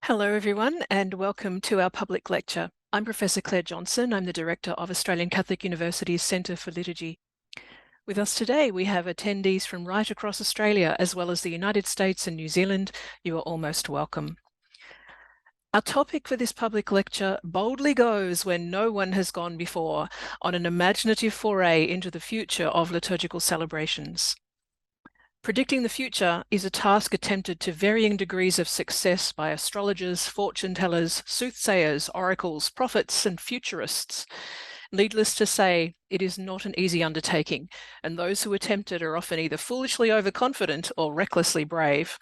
Hello everyone and welcome to our public lecture. I'm Professor Claire Johnson. I'm the Director of Australian Catholic University's Centre for Liturgy. With us today we have attendees from right across Australia as well as the United States and New Zealand. You are all most welcome. Our topic for this public lecture boldly goes where no one has gone before, on an imaginative foray into the future of liturgical celebrations. Predicting the future is a task attempted to varying degrees of success by astrologers, fortune tellers, soothsayers, oracles, prophets, and futurists. Needless to say, it is not an easy undertaking, and those who attempt it are often either foolishly overconfident or recklessly brave.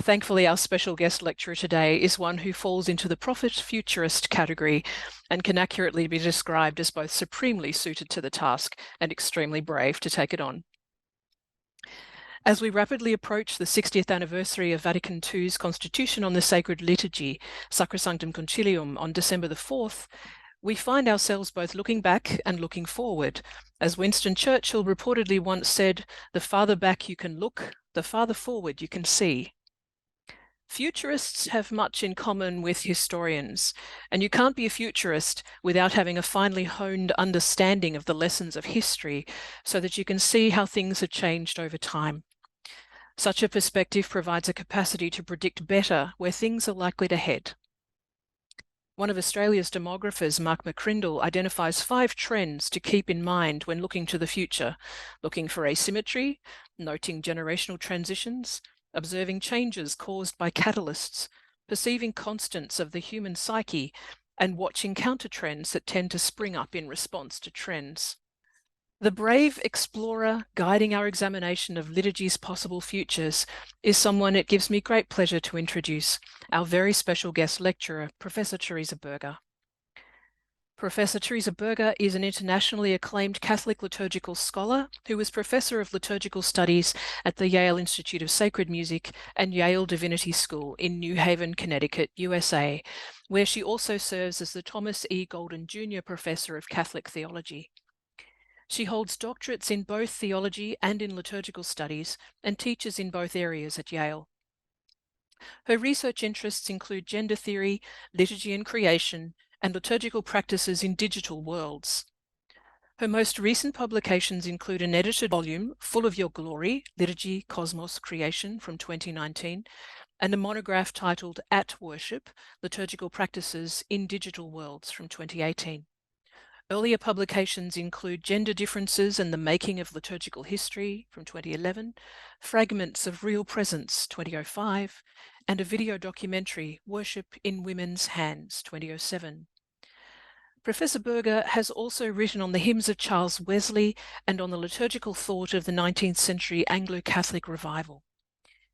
Thankfully, our special guest lecturer today is one who falls into the prophet-futurist category and can accurately be described as both supremely suited to the task and extremely brave to take it on. As we rapidly approach the 60th anniversary of Vatican II's Constitution on the Sacred Liturgy, Sacrosanctum Concilium, on December the 4th, we find ourselves both looking back and looking forward. As Winston Churchill reportedly once said, "The farther back you can look, the farther forward you can see." Futurists have much in common with historians, and you can't be a futurist without having a finely honed understanding of the lessons of history so that you can see how things have changed over time. Such a perspective provides a capacity to predict better where things are likely to head. One of Australia's demographers, Mark McCrindle, identifies 5 trends to keep in mind when looking to the future: looking for asymmetry, noting generational transitions, observing changes caused by catalysts, perceiving constants of the human psyche, and watching counter-trends that tend to spring up in response to trends. The brave explorer guiding our examination of liturgy's possible futures is someone it gives me great pleasure to introduce, our very special guest lecturer, Professor Teresa Berger. Professor Teresa Berger is an internationally acclaimed Catholic liturgical scholar who is Professor of Liturgical Studies at the Yale Institute of Sacred Music and Yale Divinity School in New Haven, Connecticut, USA, where she also serves as the Thomas E. Golden Jr. Professor of Catholic Theology. She holds doctorates in both theology and in liturgical studies and teaches in both areas at Yale. Her research interests include gender theory, liturgy and creation, and liturgical practices in digital worlds. Her most recent publications include an edited volume, Full of Your Glory, Liturgy, Cosmos, Creation, from 2019, and a monograph titled At Worship, Liturgical Practices in Digital Worlds, from 2018. Earlier publications include Gender Differences and the Making of Liturgical History, from 2011, Fragments of Real Presence, 2005, and a video documentary, Worship in Women's Hands, 2007. Professor Berger has also written on the hymns of Charles Wesley and on the liturgical thought of the 19th century Anglo-Catholic revival.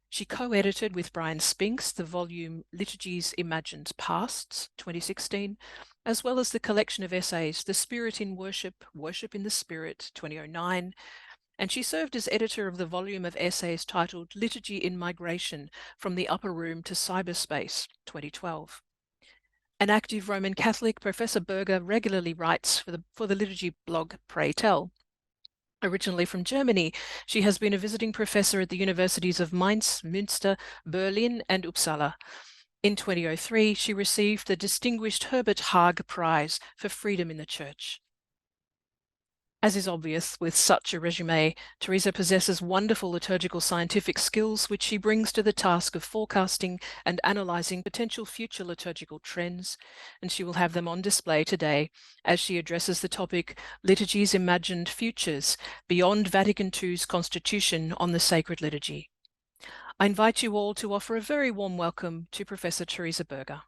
She co-edited with Brian Spinks the volume Liturgy's Imagined Pasts, 2016, as well as the collection of essays The Spirit in Worship, Worship in the Spirit, 2009, and she served as editor of the volume of essays titled Liturgy in Migration, From the Upper Room to Cyberspace, 2012. An active Roman Catholic, Professor Berger regularly writes for the liturgy blog Pray Tell. Originally from Germany, she has been a visiting professor at the universities of Mainz, Münster, Berlin, and Uppsala. In 2003, she received the distinguished Herbert Haag Prize for Freedom in the Church. As is obvious with such a resume, Teresa possesses wonderful liturgical scientific skills which she brings to the task of forecasting and analysing potential future liturgical trends, and she will have them on display today as she addresses the topic Liturgy's Imagined Futures Beyond Vatican II's Constitution on the Sacred Liturgy. I invite you all to offer a very warm welcome to Professor Teresa Berger.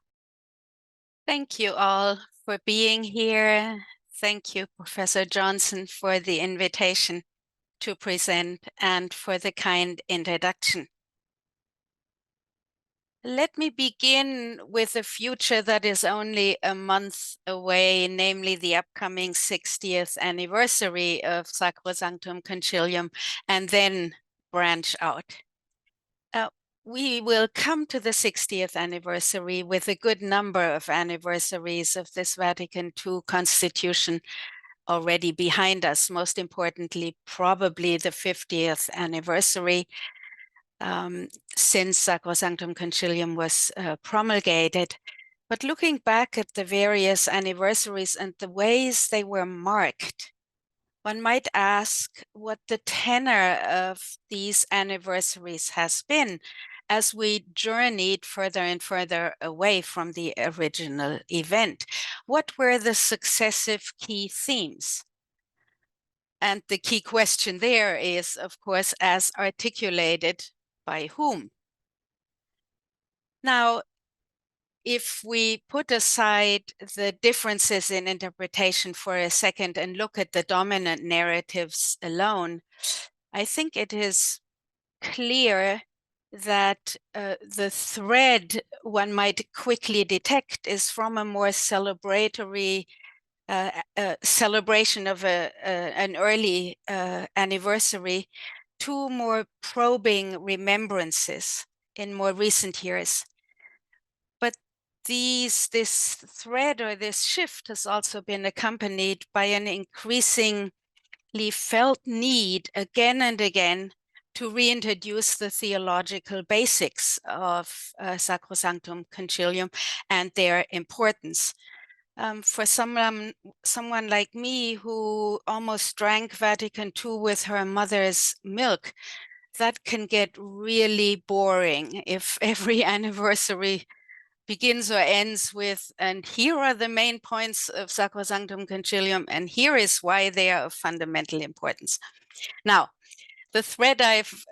Thank you all for being here. Thank you, Professor Johnson, for the invitation to present and for the kind introduction. Let me begin with a future that is only a month away, namely the upcoming 60th anniversary of Sacrosanctum Concilium, and then branch out. We will come to the 60th anniversary with a good number of anniversaries of this Vatican II Constitution already behind us. Most importantly, probably the 50th anniversary. since Sacrosanctum Concilium was promulgated. But looking back at the various anniversaries and the ways they were marked, one might ask what the tenor of these anniversaries has been as we journeyed further and further away from the original event. What were the successive key themes? And the key question there is, of course, as articulated by whom? Now, if we put aside the differences in interpretation for a second and look at the dominant narratives alone, I think it is clear that the thread one might quickly detect is from a more celebratory celebration of an early anniversary to more probing remembrances in more recent years. But this thread or this shift has also been accompanied by an increasingly felt need again and again to reintroduce the theological basics of Sacrosanctum Concilium and their importance. For someone like me who almost drank Vatican II with her mother's milk, that can get really boring if every anniversary begins or ends with, and here are the main points of Sacrosanctum Concilium, and here is why they are of fundamental importance. Now, the thread I've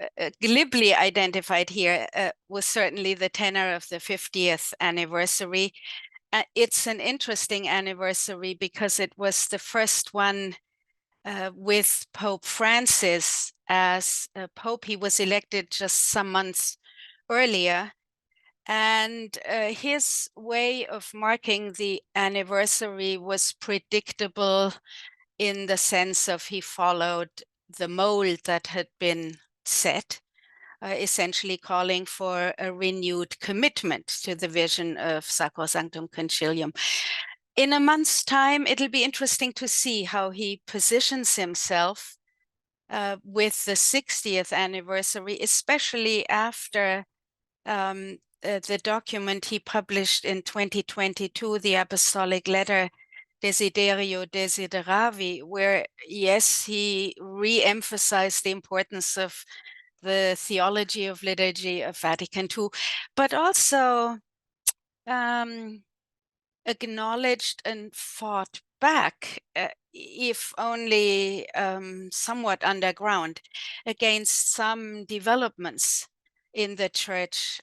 glibly identified here was certainly the tenor of the 50th anniversary. It's an interesting anniversary because it was the first one with Pope Francis as Pope. He was elected just some months earlier. And his way of marking the anniversary was predictable in the sense of he followed the mold that had been set, essentially calling for a renewed commitment to the vision of Sacrosanctum Concilium. In a month's time, it'll be interesting to see how he positions himself with the 60th anniversary, especially after the document he published in 2022, the Apostolic Letter Desiderio Desideravi, where, yes, he re-emphasized the importance of the theology of liturgy of Vatican II, but also acknowledged and fought back, if only somewhat underground, against some developments in the church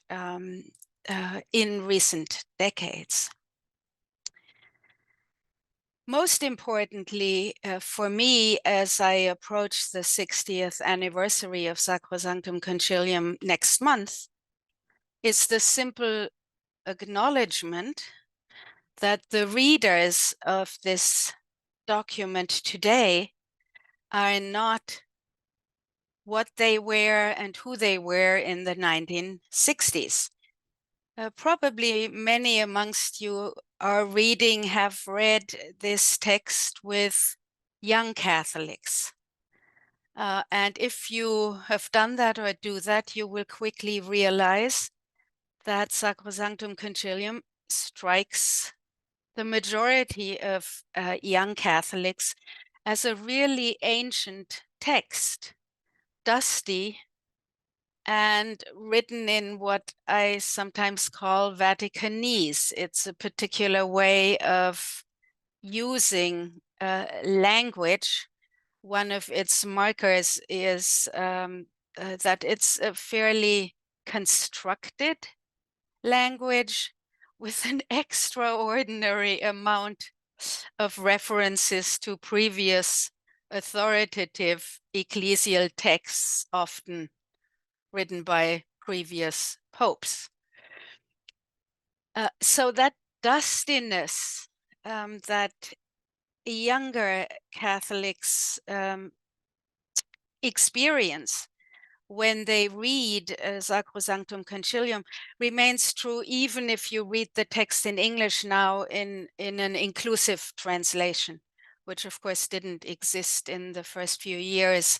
in recent decades. Most importantly, for me, as I approach the 60th anniversary of Sacrosanctum Concilium next month, is the simple acknowledgement that the readers of this document today are not what they were and who they were in the 1960s. Probably many amongst you are reading, have read this text with young Catholics. And if you have done that or do that, you will quickly realize that Sacrosanctum Concilium strikes the majority of young Catholics as a really ancient text, dusty, and written in what I sometimes call Vaticanese. It's a particular way of using language. One of its markers is that it's a fairly constructed language with an extraordinary amount of references to previous authoritative ecclesial texts, often written by previous popes. So that dustiness that younger Catholics experience when they read Sacrosanctum Concilium remains true even if you read the text in English now in an inclusive translation, which of course didn't exist in the first few years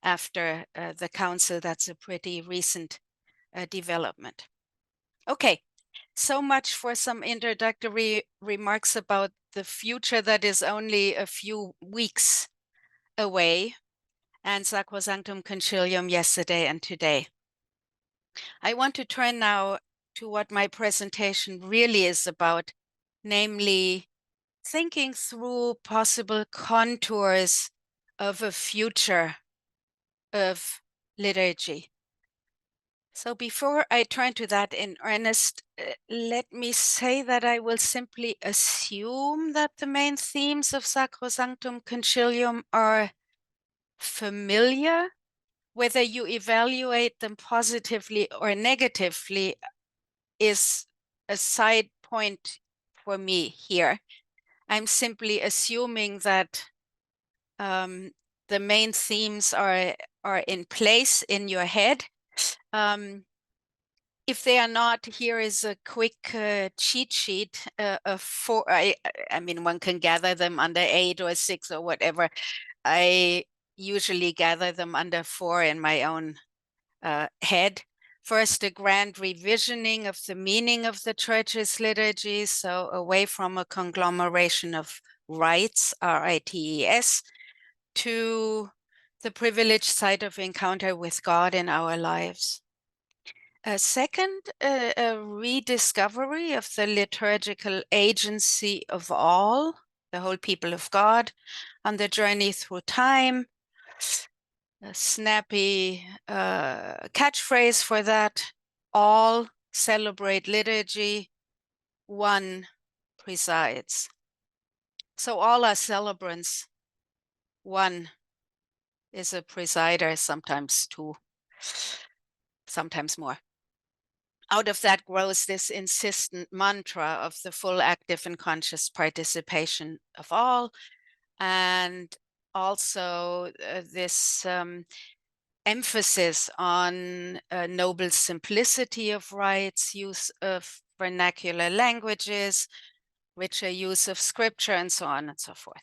after the council. That's a pretty recent development. Okay, so much for some introductory remarks about the future that is only a few weeks away, and Sacrosanctum Concilium yesterday and today. I want to turn now to what my presentation really is about, namely thinking through possible contours of a future of liturgy. So before I turn to that in earnest, let me say that I will simply assume that the main themes of Sacrosanctum Concilium are familiar. Whether you evaluate them positively or negatively is a side point for me here. I'm simply assuming that the main themes are in place in your head. If they are not, here is a quick cheat sheet of four. I mean, one can gather them under 8 or 6 or whatever. I usually gather them under 4 in my own head. First, a grand revisioning of the meaning of the Church's liturgy, so away from a conglomeration of rites, R-I-T-E-S, to the privileged site of encounter with God in our lives. Second, a rediscovery of the liturgical agency of all, the whole people of God, on the journey through time. A snappy catchphrase for that: all celebrate liturgy, one presides. So all are celebrants, one is a presider, sometimes 2, sometimes more. Out of that grows this insistent mantra of the full active and conscious participation of all, and also this emphasis on noble simplicity of rites, use of vernacular languages, richer use of scripture, and so on and so forth.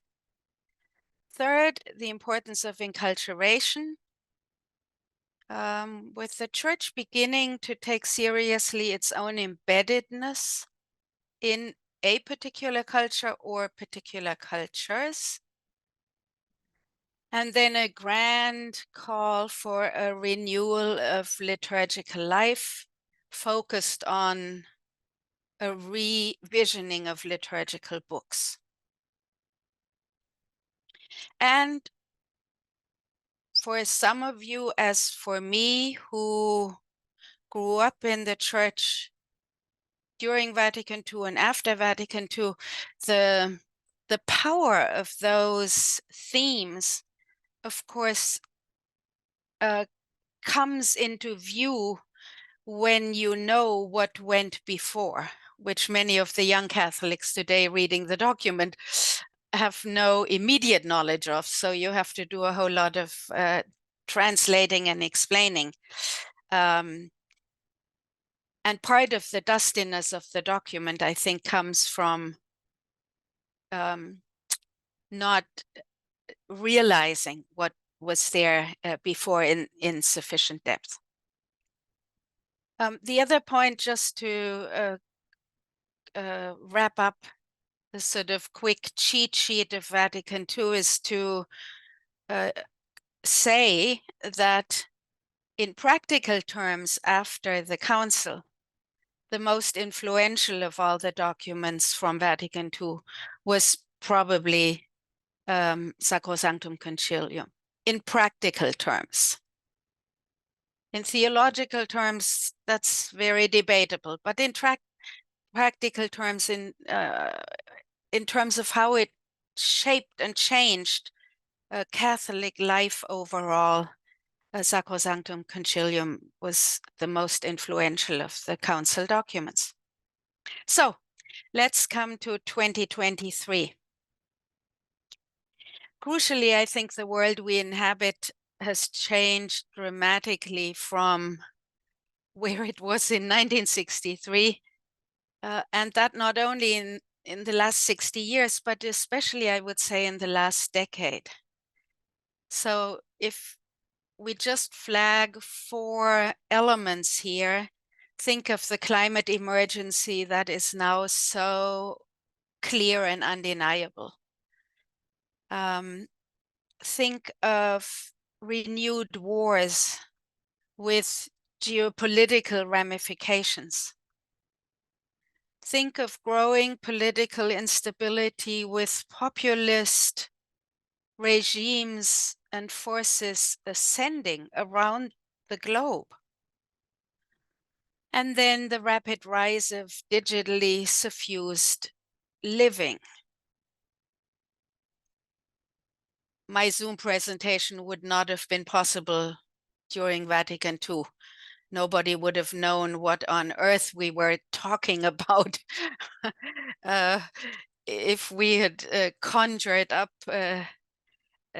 Third, the importance of enculturation, with the Church beginning to take seriously its own embeddedness in a particular culture or particular cultures. And then a grand call for a renewal of liturgical life focused on a revisioning of liturgical books. And for some of you, as for me, who grew up in the Church during Vatican II and after Vatican II, the power of those themes, of course, comes into view when you know what went before, which many of the young Catholics today reading the document have no immediate knowledge of. So you have to do a whole lot of translating and explaining. And part of the dustiness of the document, I think, comes from not realizing what was there before in sufficient depth. The other point, just to wrap up the sort of quick cheat sheet of Vatican II, is to say that in practical terms, after the Council, the most influential of all the documents from Vatican II was probably Sacrosanctum Concilium, in practical terms. In theological terms, that's very debatable, but in practical terms, in terms of how it shaped and changed Catholic life overall, Sacrosanctum Concilium was the most influential of the Council documents. So let's come to 2023. Crucially, I think the world we inhabit has changed dramatically from where it was in 1963, and that not only in the last 60 years, but especially, I would say, in the last decade. So if we just flag 4 elements here. Think of the climate emergency that is now so clear and undeniable. Think of renewed wars with geopolitical ramifications. Think of growing political instability with populist regimes and forces ascending around the globe. And then the rapid rise of digitally suffused living. My Zoom presentation would not have been possible during Vatican II. Nobody would have known what on earth we were talking about if we had conjured up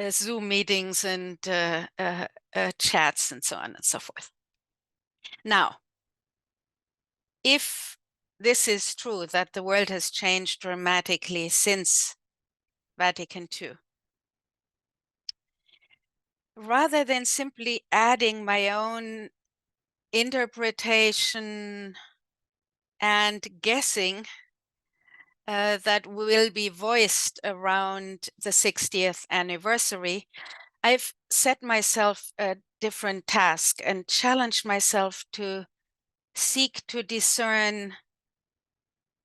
Zoom meetings and chats and so on and so forth. Now, if this is true, that the world has changed dramatically since Vatican II, rather than simply adding my own interpretation and guessing that will be voiced around the 60th anniversary, I've set myself a different task and challenged myself to seek to discern,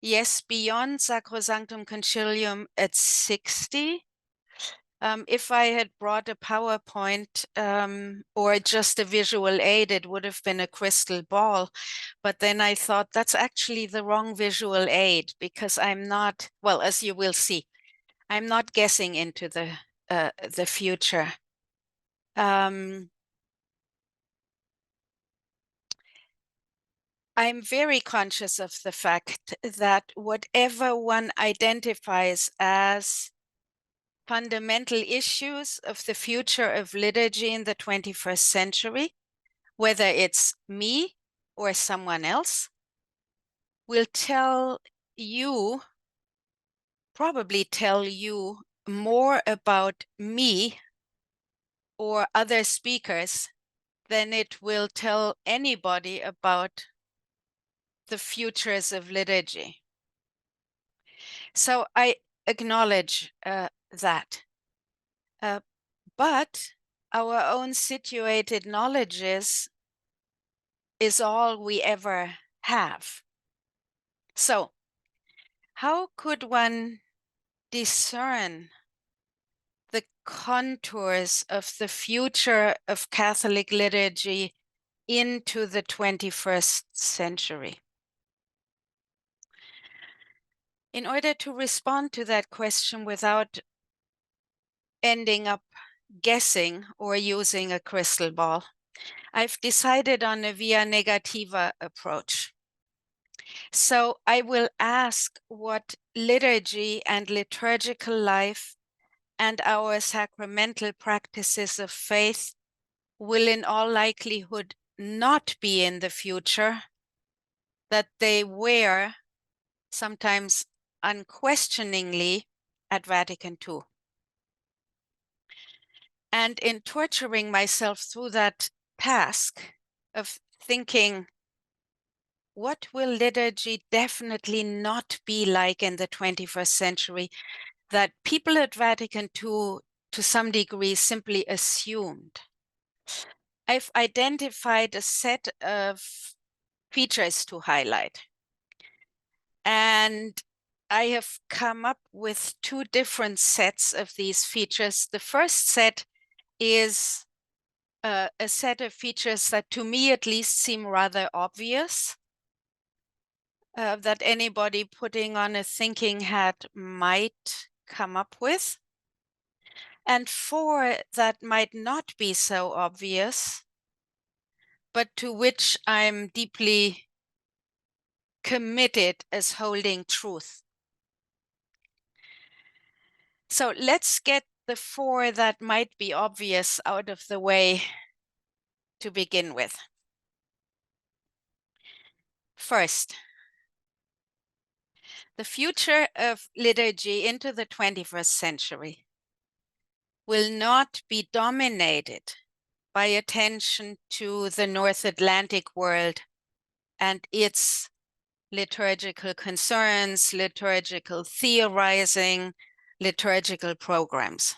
yes, beyond Sacrosanctum Concilium at 60. If I had brought a PowerPoint or just a visual aid, it would have been a crystal ball. But then I thought that's actually the wrong visual aid, because I'm not, well, as you will see, I'm not guessing into the future. I'm very conscious of the fact that whatever one identifies as fundamental issues of the future of liturgy in the 21st century, whether it's me or someone else, will probably tell you more about me or other speakers than it will tell anybody about the futures of liturgy. So I acknowledge that. But our own situated knowledges is all we ever have. So how could one discern the contours of the future of Catholic liturgy into the 21st century? In order to respond to that question without ending up guessing or using a crystal ball, I've decided on a via negativa approach. So I will ask what liturgy and liturgical life and our sacramental practices of faith will in all likelihood not be in the future, that they were sometimes unquestioningly at Vatican II. And in torturing myself through that task of thinking, what will liturgy definitely not be like in the 21st century, that people at Vatican II, to some degree, simply assumed? I've identified a set of features to highlight. And I have come up with 2 different sets of these features. The first set is a set of features that, to me at least, seem rather obvious, that anybody putting on a thinking hat might come up with. And 4 that might not be so obvious, but to which I'm deeply committed as holding truth. So let's get the 4 that might be obvious out of the way to begin with. First, the future of liturgy into the 21st century will not be dominated by attention to the North Atlantic world and its liturgical concerns, liturgical theorizing, liturgical programs.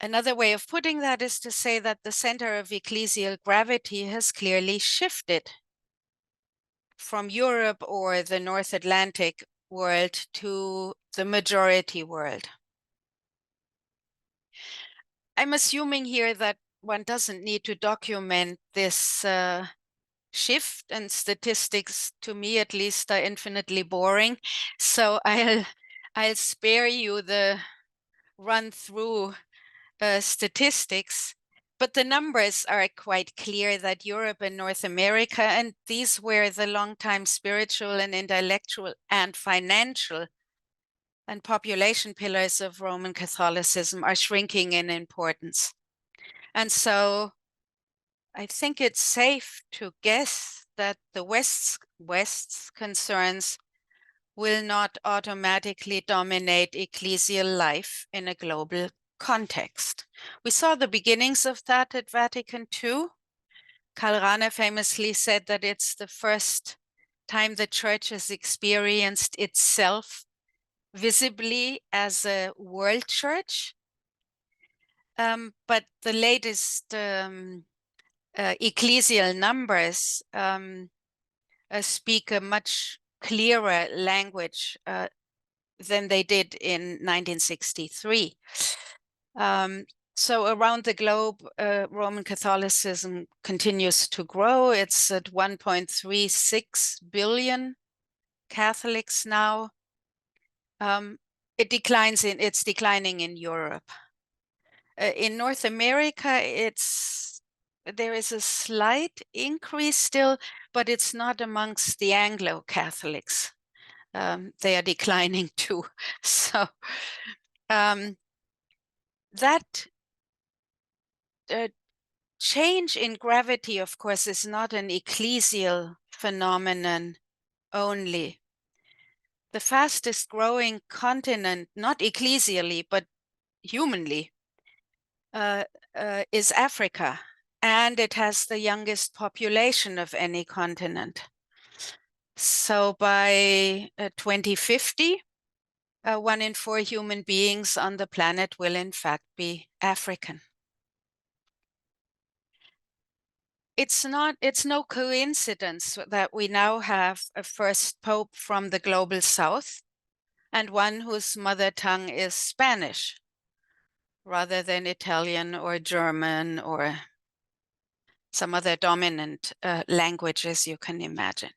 Another way of putting that is to say that the center of ecclesial gravity has clearly shifted from Europe or the North Atlantic world to the majority world. I'm assuming here that one doesn't need to document this shift, and statistics, to me at least, are infinitely boring. So I'll spare you the run through statistics, but the numbers are quite clear that Europe and North America, and these were the long-time spiritual and intellectual and financial and population pillars of Roman Catholicism, are shrinking in importance. And so I think it's safe to guess that the West's concerns will not automatically dominate ecclesial life in a global context. We saw the beginnings of that at Vatican II. Karl Rahner famously said that it's the first time the Church has experienced itself visibly as a world church. But the latest ecclesial numbers speak a much clearer language than they did in 1963. So around the globe, Roman Catholicism continues to grow. It's at 1.36 billion Catholics now. It's declining in Europe. In North America, there is a slight increase still, but it's not amongst the Anglo-Catholics. They are declining too. So that change in gravity, of course, is not an ecclesial phenomenon only. The fastest growing continent, not ecclesially, but humanly, is Africa, and it has the youngest population of any continent. So by 2050, 1 in 4 human beings on the planet will in fact be African. It's no coincidence that we now have a first pope from the global south and one whose mother tongue is Spanish rather than Italian or German or some other dominant languages you can imagine.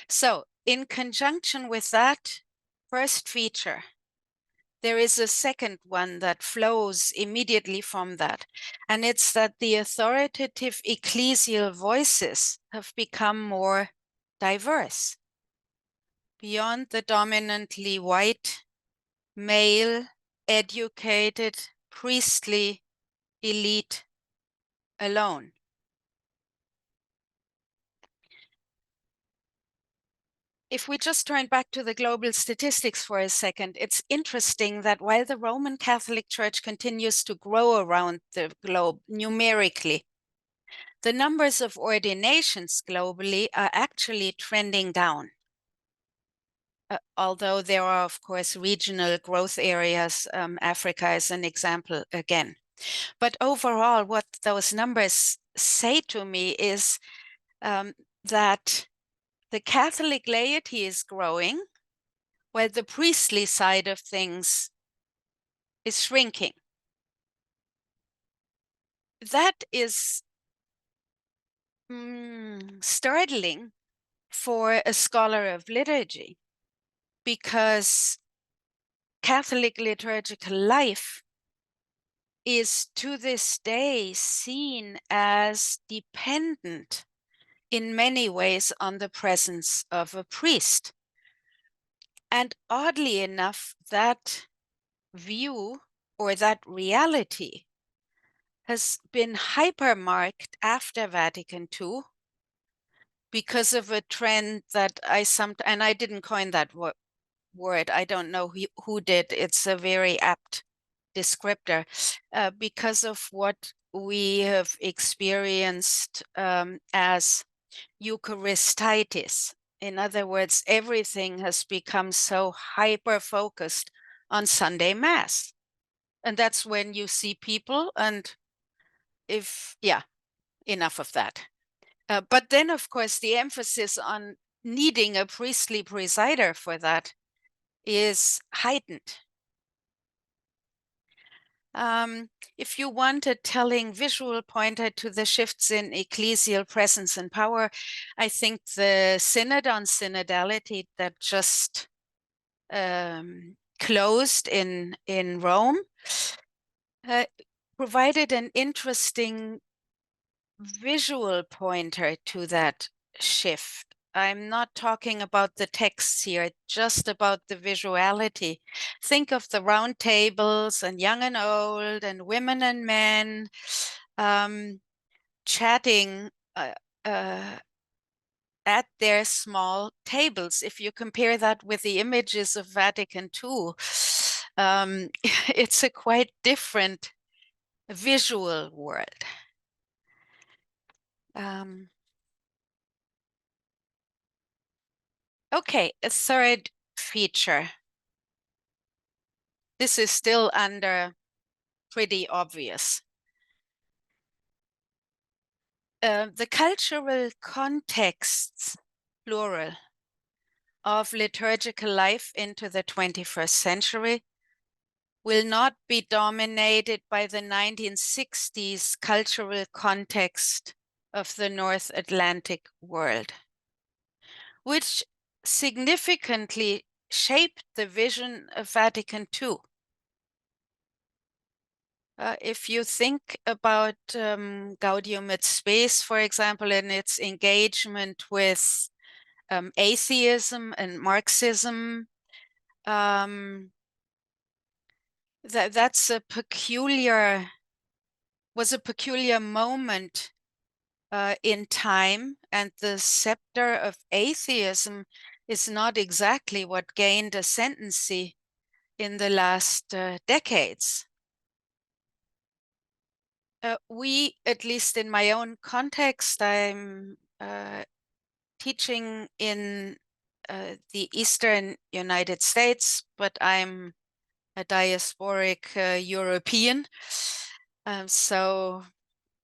So in conjunction with that first feature, there is a second one that flows immediately from that, and it's that the authoritative ecclesial voices have become more diverse. Beyond the dominantly white, male, educated, priestly elite alone. If we just turn back to the global statistics for a second, it's interesting that while the Roman Catholic Church continues to grow around the globe numerically, the numbers of ordinations globally are actually trending down. Although there are, of course, regional growth areas, Africa is an example again. But overall, what those numbers say to me is that the Catholic laity is growing, while the priestly side of things is shrinking. That is startling for a scholar of liturgy, because Catholic liturgical life is to this day seen as dependent in many ways on the presence of a priest. And oddly enough, that view or that reality has been hypermarked after Vatican II because of a trend that and I didn't coin that word, I don't know who did, it's a very apt descriptor because of what we have experienced as Eucharistitis. In other words, everything has become so hyper-focused on Sunday Mass. And that's when you see people, and enough of that. But then, of course, the emphasis on needing a priestly presider for that is heightened. If you want a telling visual pointer to the shifts in ecclesial presence and power, I think the Synod on Synodality that just closed in Rome provided an interesting visual pointer to that shift. I'm not talking about the texts here, just about the visuality. Think of the round tables and young and old and women and men chatting at their small tables. If you compare that with the images of Vatican II, it's a quite different visual world. Okay, a third feature. This is still under pretty obvious. The cultural contexts, plural, of liturgical life into the 21st century will not be dominated by the 1960s cultural context of the North Atlantic world, which significantly shaped the vision of Vatican II. If you think about Gaudium et Spes, for example, and its engagement with atheism and Marxism, that's a peculiar moment in time, and the scepter of atheism is not exactly what gained ascendancy in the last decades. We, at least in my own context, I'm teaching in the Eastern United States, but I'm a diasporic European. So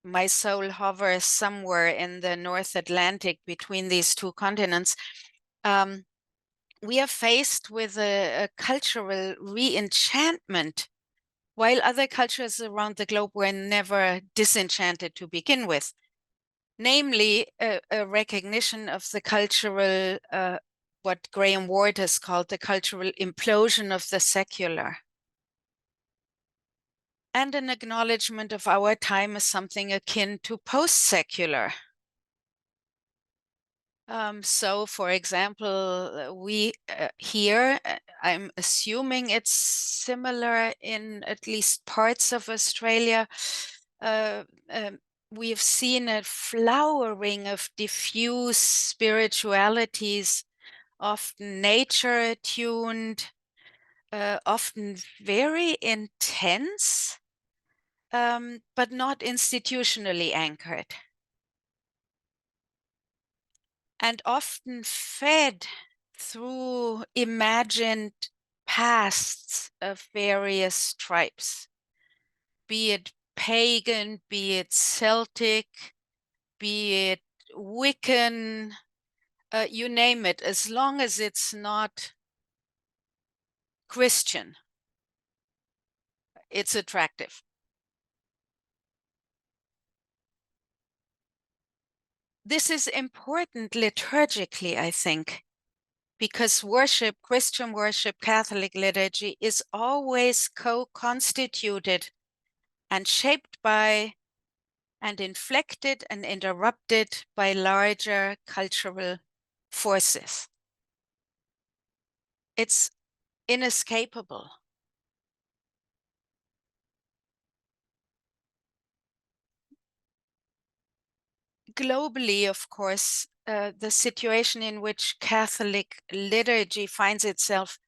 my soul hovers somewhere in the North Atlantic between these two continents. We are faced with a cultural re-enchantment, while other cultures around the globe were never disenchanted to begin with. Namely, a recognition of the cultural, what Graham Ward has called the cultural implosion of the secular, and an acknowledgement of our time as something akin to post-secular. So, for example, we here, I'm assuming it's similar in at least parts of Australia, we've seen a flowering of diffuse spiritualities, often nature-attuned, often very intense, but not institutionally anchored, and often fed through imagined pasts of various tribes, be it pagan, be it Celtic, be it Wiccan, you name it, as long as it's not Christian, it's attractive. This is important liturgically, I think, because worship, Christian worship, Catholic liturgy is always co-constituted and shaped by and inflected and interrupted by larger cultural forces. It's inescapable. Globally, of course, the situation in which Catholic liturgy finds itself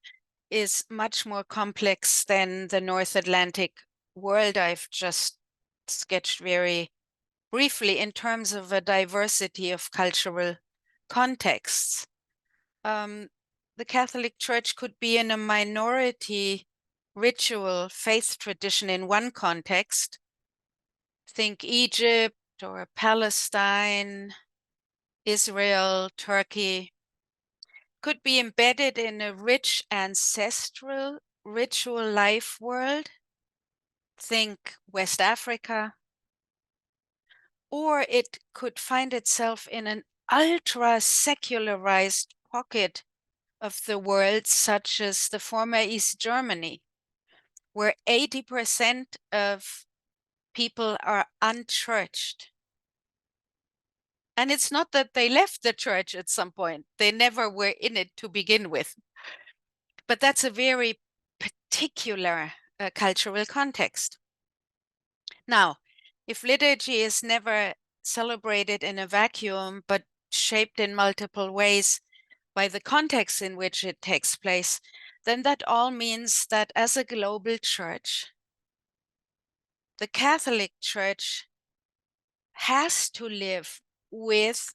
is much more complex than the North Atlantic world I've just sketched very briefly in terms of a diversity of cultural contexts. The Catholic Church could be in a minority ritual faith tradition in one context. Think Egypt or Palestine, Israel, Turkey. Could be embedded in a rich ancestral ritual life world. Think West Africa. Or it could find itself in an ultra-secularized pocket of the world, such as the former East Germany, where 80% of people are unchurched. And it's not that they left the church at some point. They never were in it to begin with. But that's a very particular cultural context. Now, if liturgy is never celebrated in a vacuum, but shaped in multiple ways by the context in which it takes place, then that all means that as a global church, the Catholic Church has to live with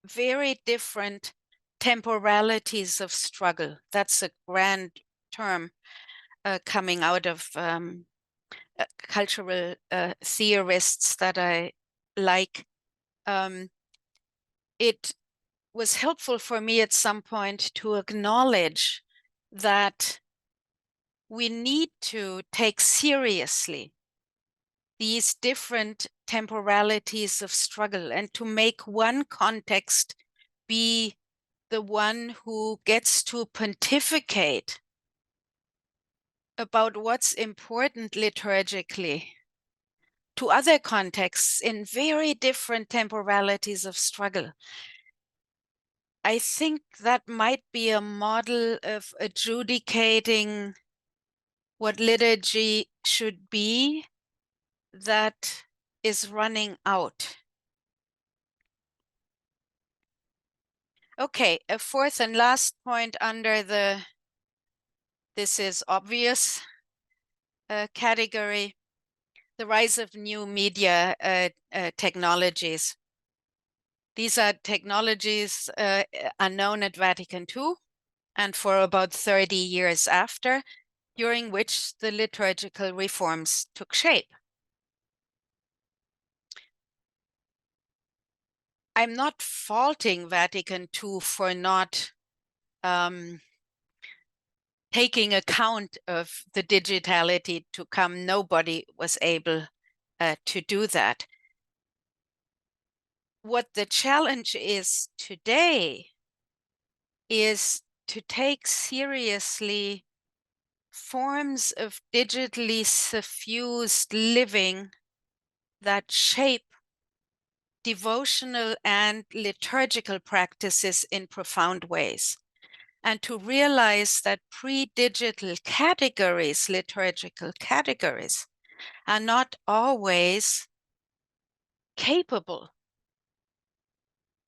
very different temporalities of struggle. That's a grand term coming out of cultural theorists that I like. It was helpful for me at some point to acknowledge that we need to take seriously these different temporalities of struggle and to make one context be the one who gets to pontificate about what's important liturgically to other contexts in very different temporalities of struggle. I think that might be a model of adjudicating what liturgy should be that is running out. Okay, a fourth and last point under the "this is obvious" category, the rise of new media technologies. These are technologies unknown at Vatican II and for about 30 years after, during which the liturgical reforms took shape. I'm not faulting Vatican II for not taking account of the digitality to come. Nobody was able to do that. What the challenge is today is to take seriously forms of digitally suffused living that shape devotional and liturgical practices in profound ways, and to realize that pre-digital categories, liturgical categories, are not always capable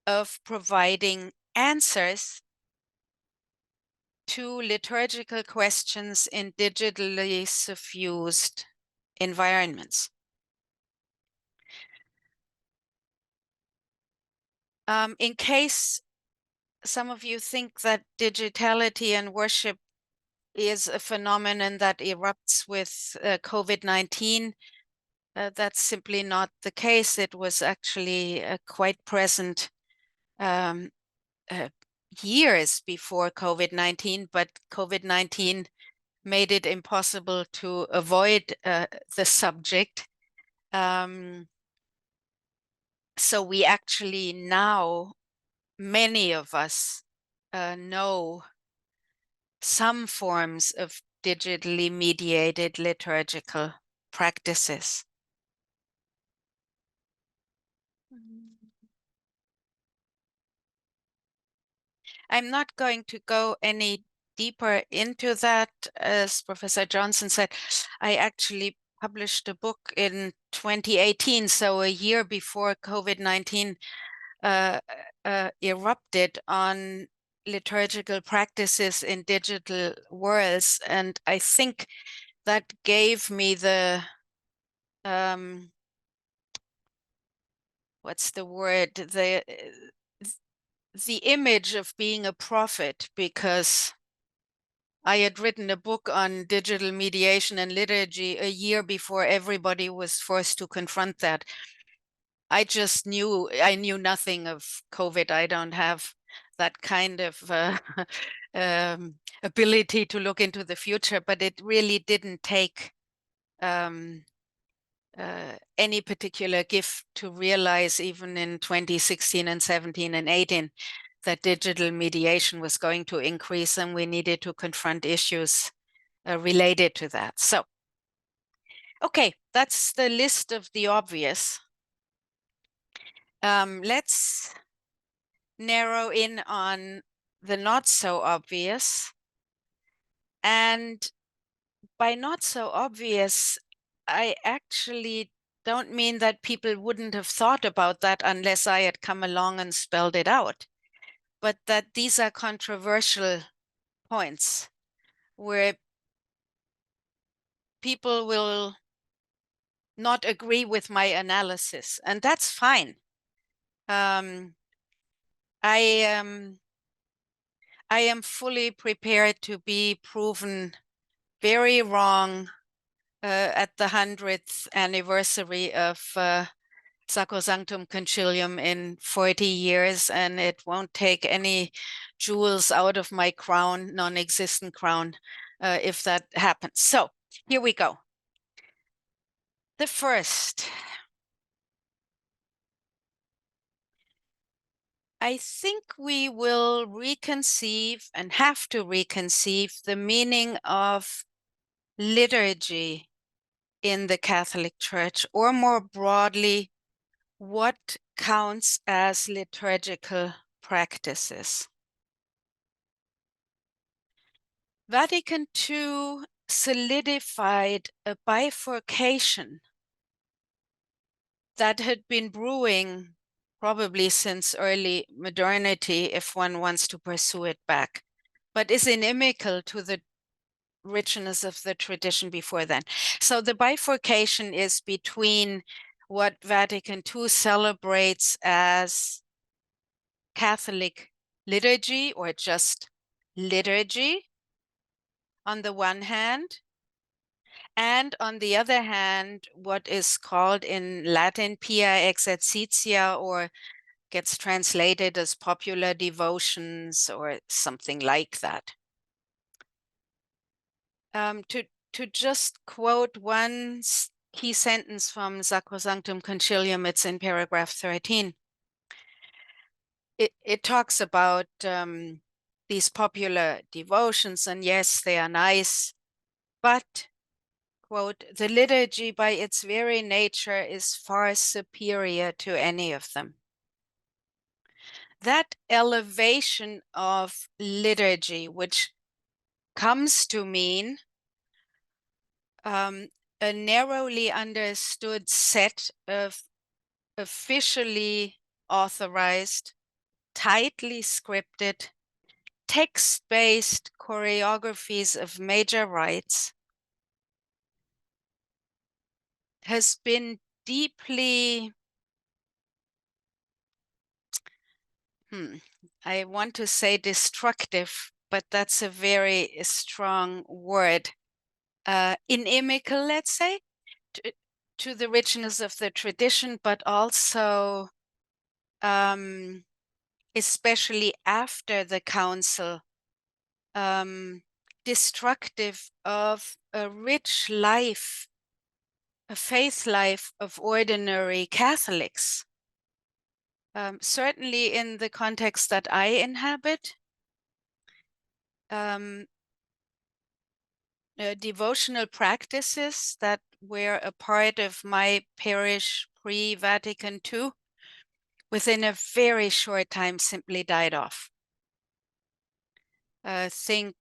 of providing answers to liturgical questions in digitally suffused environments. In case some of you think that digitality and worship is a phenomenon that erupts with COVID-19, that's simply not the case. It was actually quite present years before COVID-19, but COVID-19 made it impossible to avoid the subject. So we actually now, many of us know some forms of digitally mediated liturgical practices. I'm not going to go any deeper into that. As Professor Johnson said, I actually published a book in 2018, so a year before COVID-19 erupted, on liturgical practices in digital worlds. And I think that gave me the, what's the word? The image of being a prophet, because I had written a book on digital mediation and liturgy a year before everybody was forced to confront that. I knew nothing of COVID. I don't have that kind of ability to look into the future, but it really didn't take any particular gift to realize, even in 2016 and 17 and 18, that digital mediation was going to increase and we needed to confront issues related to that. So, okay, that's the list of the obvious. Let's narrow in on the not so obvious. And by not so obvious, I actually don't mean that people wouldn't have thought about that unless I had come along and spelled it out, but that these are controversial points where people will not agree with my analysis, and that's fine. I am fully prepared to be proven very wrong at the 100th anniversary of Sacrosanctum Concilium in 40 years, and it won't take any jewels out of my crown, non-existent crown, if that happens. So here we go. The first, I think we will reconceive and have to reconceive the meaning of liturgy in the Catholic Church, or more broadly, what counts as liturgical practices. Vatican II solidified a bifurcation that had been brewing probably since early modernity, if one wants to pursue it back, but is inimical to the richness of the tradition before then. So the bifurcation is between what Vatican II celebrates as Catholic liturgy, or just liturgy on the one hand, and on the other hand, what is called in Latin pia exercitia, or gets translated as popular devotions or something like that. To just quote one key sentence from Sacrosanctum Concilium, it's in paragraph 13. It talks about these popular devotions, and yes, they are nice, but, quote, the liturgy by its very nature is far superior to any of them. That elevation of liturgy, which comes to mean a narrowly understood set of officially authorized, tightly scripted, text-based choreographies of major rites, has been deeply, I want to say destructive, but that's a very strong word, inimical, let's say, to the richness of the tradition, but also especially after the council, destructive of a rich life, a faith life of ordinary Catholics. Certainly in the context that I inhabit, devotional practices that were a part of my parish pre-Vatican II, within a very short time simply died off. Think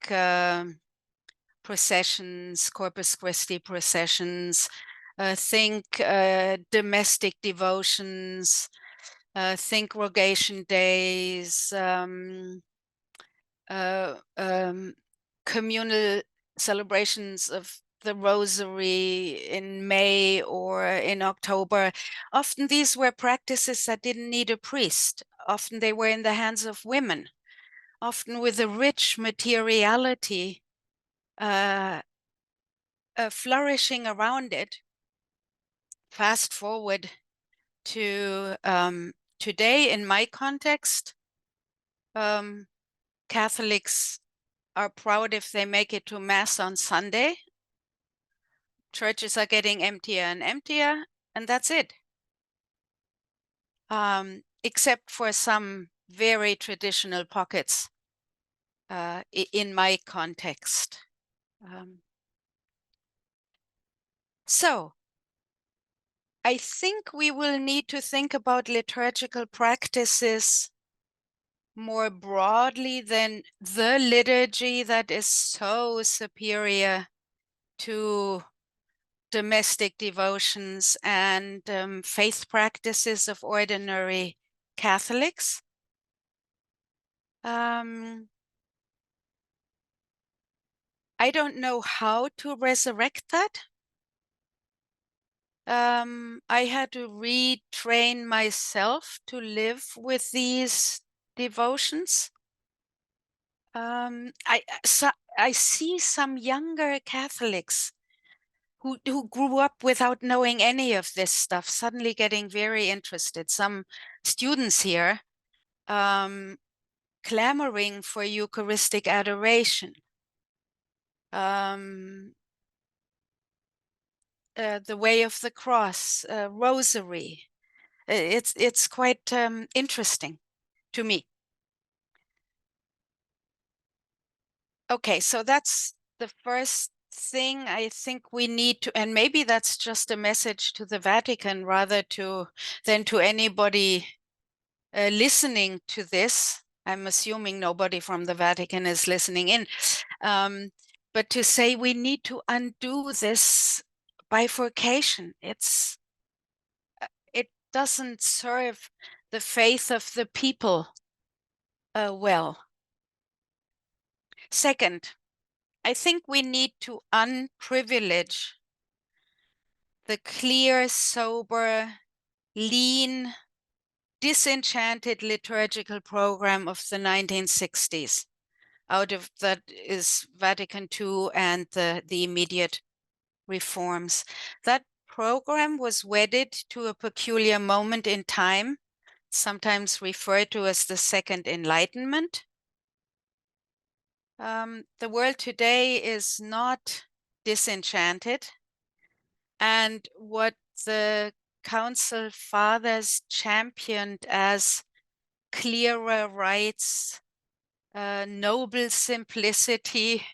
processions, Corpus Christi processions, think domestic devotions, think rogation days, communal celebrations of the Rosary in May or in October. Often these were practices that didn't need a priest. Often they were in the hands of women, often with a rich materiality flourishing around it. Fast forward to today, in my context, Catholics are proud if they make it to Mass on Sunday. Churches are getting emptier and emptier, and that's it. Except for some very traditional pockets in my context. So I think we will need to think about liturgical practices more broadly than the liturgy that is so superior to domestic devotions and faith practices of ordinary Catholics. I don't know how to resurrect that. I had to retrain myself to live with these devotions. I see some younger Catholics who grew up without knowing any of this stuff suddenly getting very interested. Some students here clamoring for Eucharistic adoration. The Way of the Cross, Rosary. It's quite interesting to me. Okay, so that's the first thing I think we need to, and maybe that's just a message to the Vatican rather than to anybody listening to this. I'm assuming nobody from the Vatican is listening in. But to say we need to undo this bifurcation. It doesn't serve the faith of the people well. Second, I think we need to unprivilege the clear, sober, lean, disenchanted liturgical program of the 1960s. Out of that is Vatican II and the immediate reforms. That program was wedded to a peculiar moment in time, sometimes referred to as the Second Enlightenment. The world today is not disenchanted, and what the Council Fathers championed as clearer rights, noble simplicity,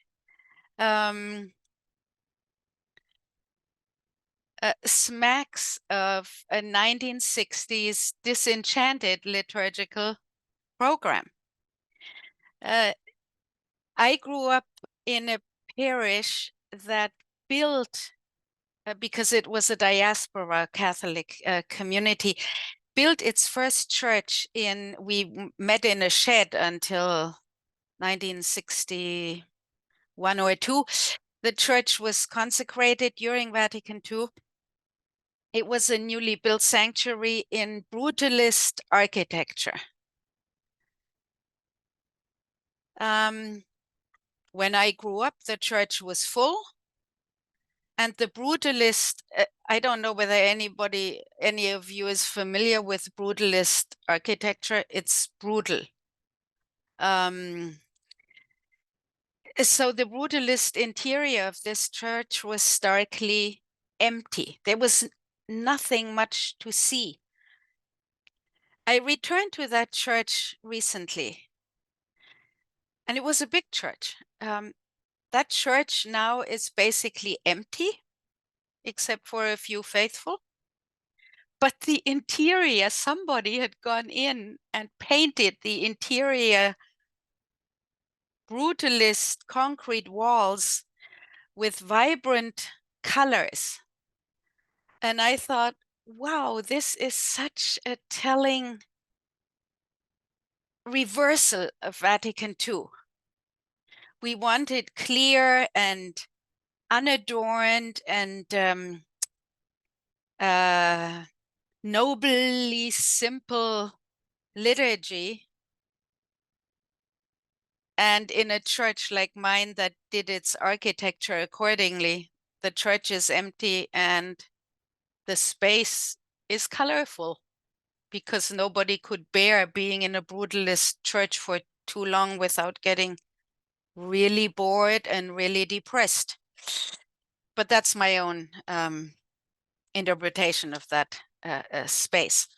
smacks of a 1960s disenchanted liturgical program. I grew up in a parish that built, because it was a diaspora Catholic community, built its first church we met in a shed until 1961 or 2. The church was consecrated during Vatican II. It was a newly built sanctuary in brutalist architecture. When I grew up, the church was full. And the brutalist, I don't know whether any of you is familiar with brutalist architecture. It's brutal. So the brutalist interior of this church was starkly empty. There was nothing much to see. I returned to that church recently, and it was a big church. That church now is basically empty, except for a few faithful. But the interior, somebody had gone in and painted the interior brutalist concrete walls with vibrant colors. And I thought, wow, this is such a telling reversal of Vatican II. We want it clear and unadorned and nobly simple liturgy. And in a church like mine that did its architecture accordingly, the church is empty and the space is colorful because nobody could bear being in a brutalist church for too long without getting really bored and really depressed. But that's my own interpretation of that space.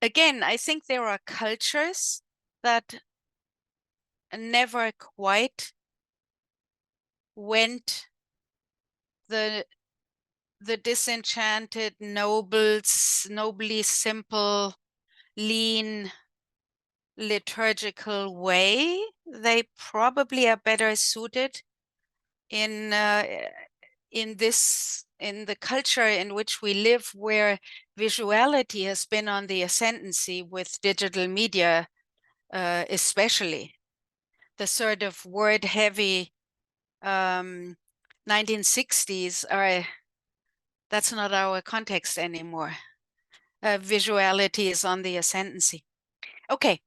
Again, I think there are cultures that never quite went the disenchanted, nobly simple, lean, liturgical way. They probably are better suited in the culture in which we live, where visuality has been on the ascendancy with digital media, especially. The sort of word-heavy 1960s that's not our context anymore. Visuality is on the ascendancy. Okay.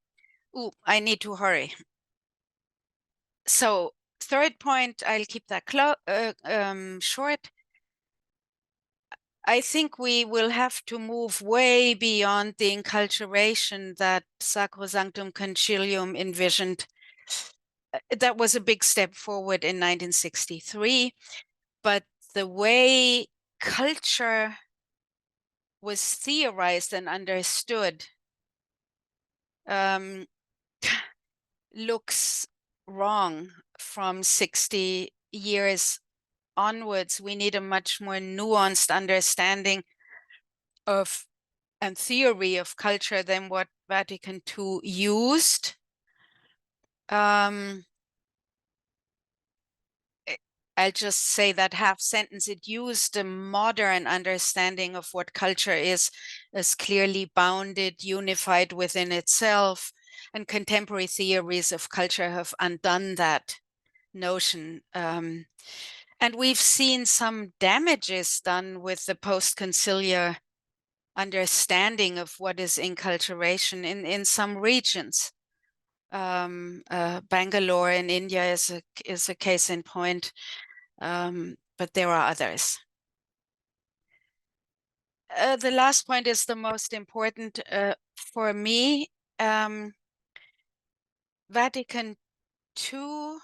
Ooh, I need to hurry. So third point, I'll keep that short. I think we will have to move way beyond the enculturation that Sacrosanctum Concilium envisioned. That was a big step forward in 1963, but the way culture was theorized and understood looks wrong from 60 years onwards. We need a much more nuanced understanding of and theory of culture than what Vatican II used. I'll just say that half sentence. It used a modern understanding of what culture is as clearly bounded, unified within itself, and contemporary theories of culture have undone that notion. And we've seen some damages done with the post-conciliar understanding of what is enculturation in some regions. Bangalore in India is a case in point, but there are others. The last point is the most important for me. Vatican II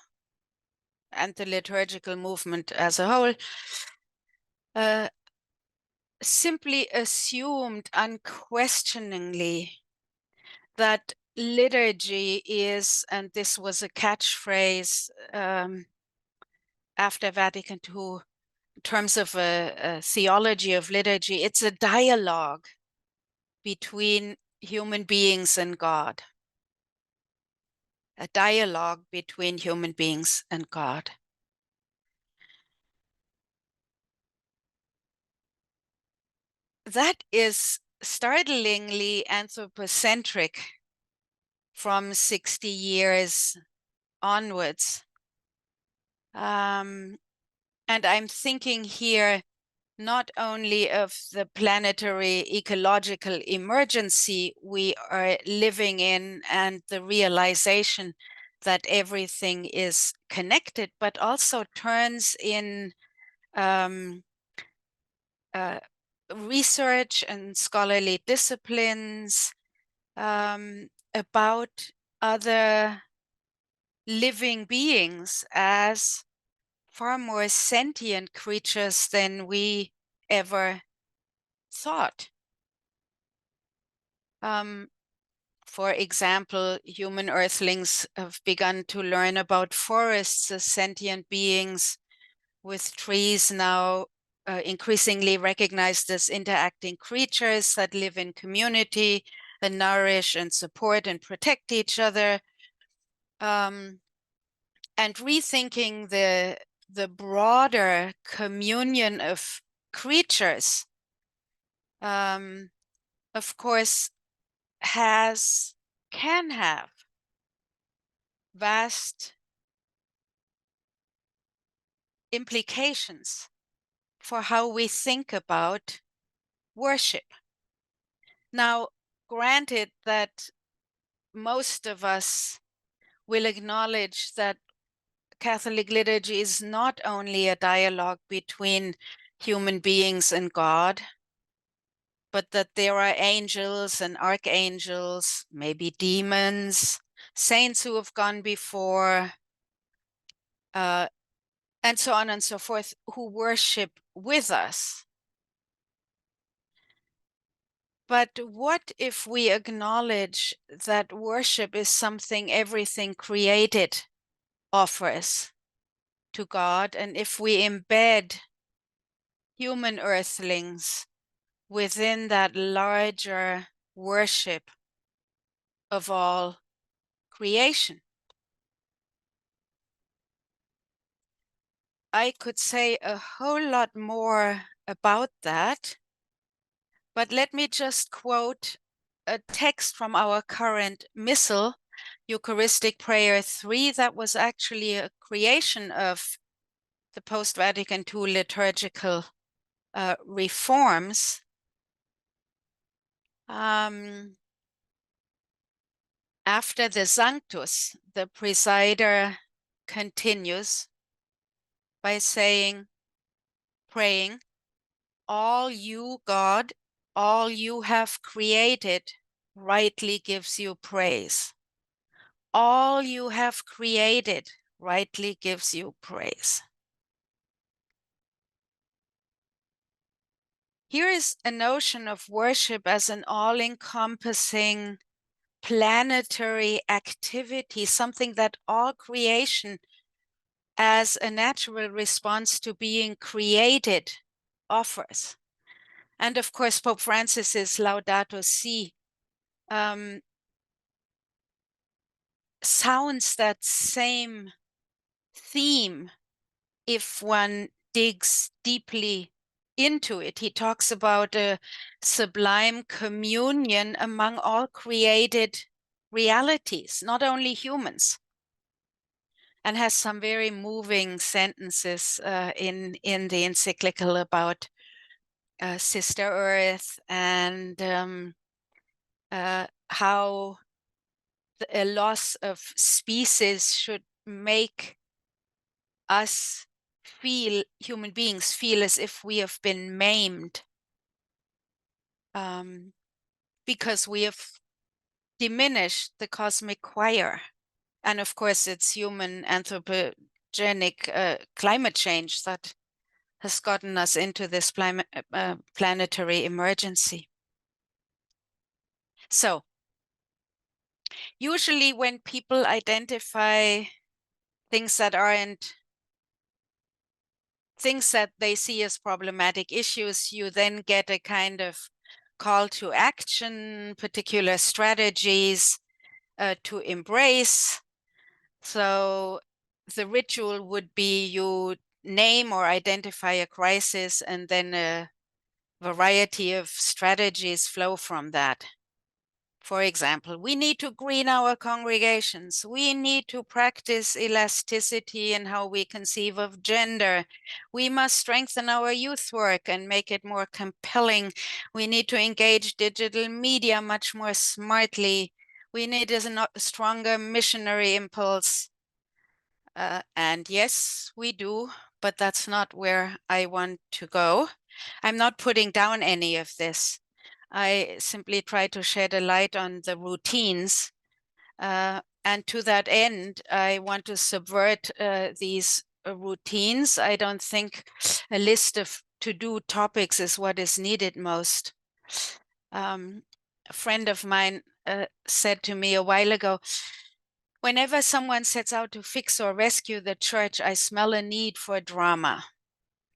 and the liturgical movement as a whole simply assumed unquestioningly that liturgy is, and this was a catchphrase after Vatican II, in terms of a theology of liturgy, it's a dialogue between human beings and God. A dialogue between human beings and God. That is startlingly anthropocentric from 60 years onwards. And I'm thinking here not only of the planetary ecological emergency we are living in and the realization that everything is connected, but also turns in research and scholarly disciplines about other living beings as far more sentient creatures than we ever thought. For example, human earthlings have begun to learn about forests as sentient beings, with trees now increasingly recognized as interacting creatures that live in community and nourish and support and protect each other. And rethinking the broader communion of creatures, of course, has can have vast implications for how we think about worship. Now, granted that most of us will acknowledge that Catholic liturgy is not only a dialogue between human beings and God, but that there are angels and archangels, maybe demons, saints who have gone before, and so on and so forth, who worship with us. But what if we acknowledge that worship is something everything created offers to God, and if we embed human earthlings within that larger worship of all creation? I could say a whole lot more about that, but let me just quote a text from our current missal, Eucharistic Prayer 3, that was actually a creation of the post-Vatican II liturgical reforms. After the Sanctus, the presider continues by saying, praying, all you, God, all you have created rightly gives you praise. All you have created rightly gives you praise. Here is a notion of worship as an all-encompassing planetary activity, something that all creation as a natural response to being created offers. And of course, Pope Francis's Laudato Si sounds that same theme if one digs deeply into it. He talks about a sublime communion among all created realities, not only humans, and has some very moving sentences in the encyclical about Sister Earth and how a loss of species should make us feel, human beings feel as if we have been maimed because we have diminished the cosmic choir. And of course, it's human anthropogenic climate change that has gotten us into this planetary emergency. So, usually when people identify things that aren't things that they see as problematic issues, you then get a kind of call to action, particular strategies to embrace. So the ritual would be you name or identify a crisis, and then a variety of strategies flow from that. For example, we need to green our congregations. We need to practice elasticity in how we conceive of gender. We must strengthen our youth work and make it more compelling. We need to engage digital media much more smartly. We need a stronger missionary impulse. And yes, we do, but that's not where I want to go. I'm not putting down any of this. I simply try to shed a light on the routines. And to that end, I want to subvert these routines. I don't think a list of to-do topics is what is needed most. A friend of mine said to me a while ago, whenever someone sets out to fix or rescue the church, I smell a need for drama.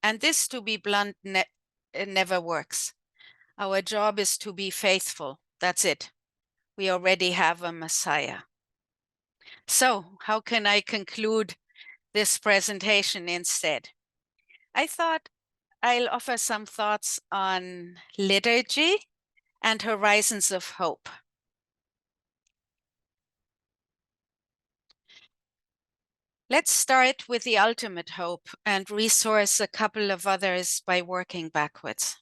And this, to be blunt, it never works. Our job is to be faithful. That's it. We already have a Messiah. So how can I conclude this presentation instead? I thought I'll offer some thoughts on liturgy and horizons of hope. Let's start with the ultimate hope and resource a couple of others by working backwards.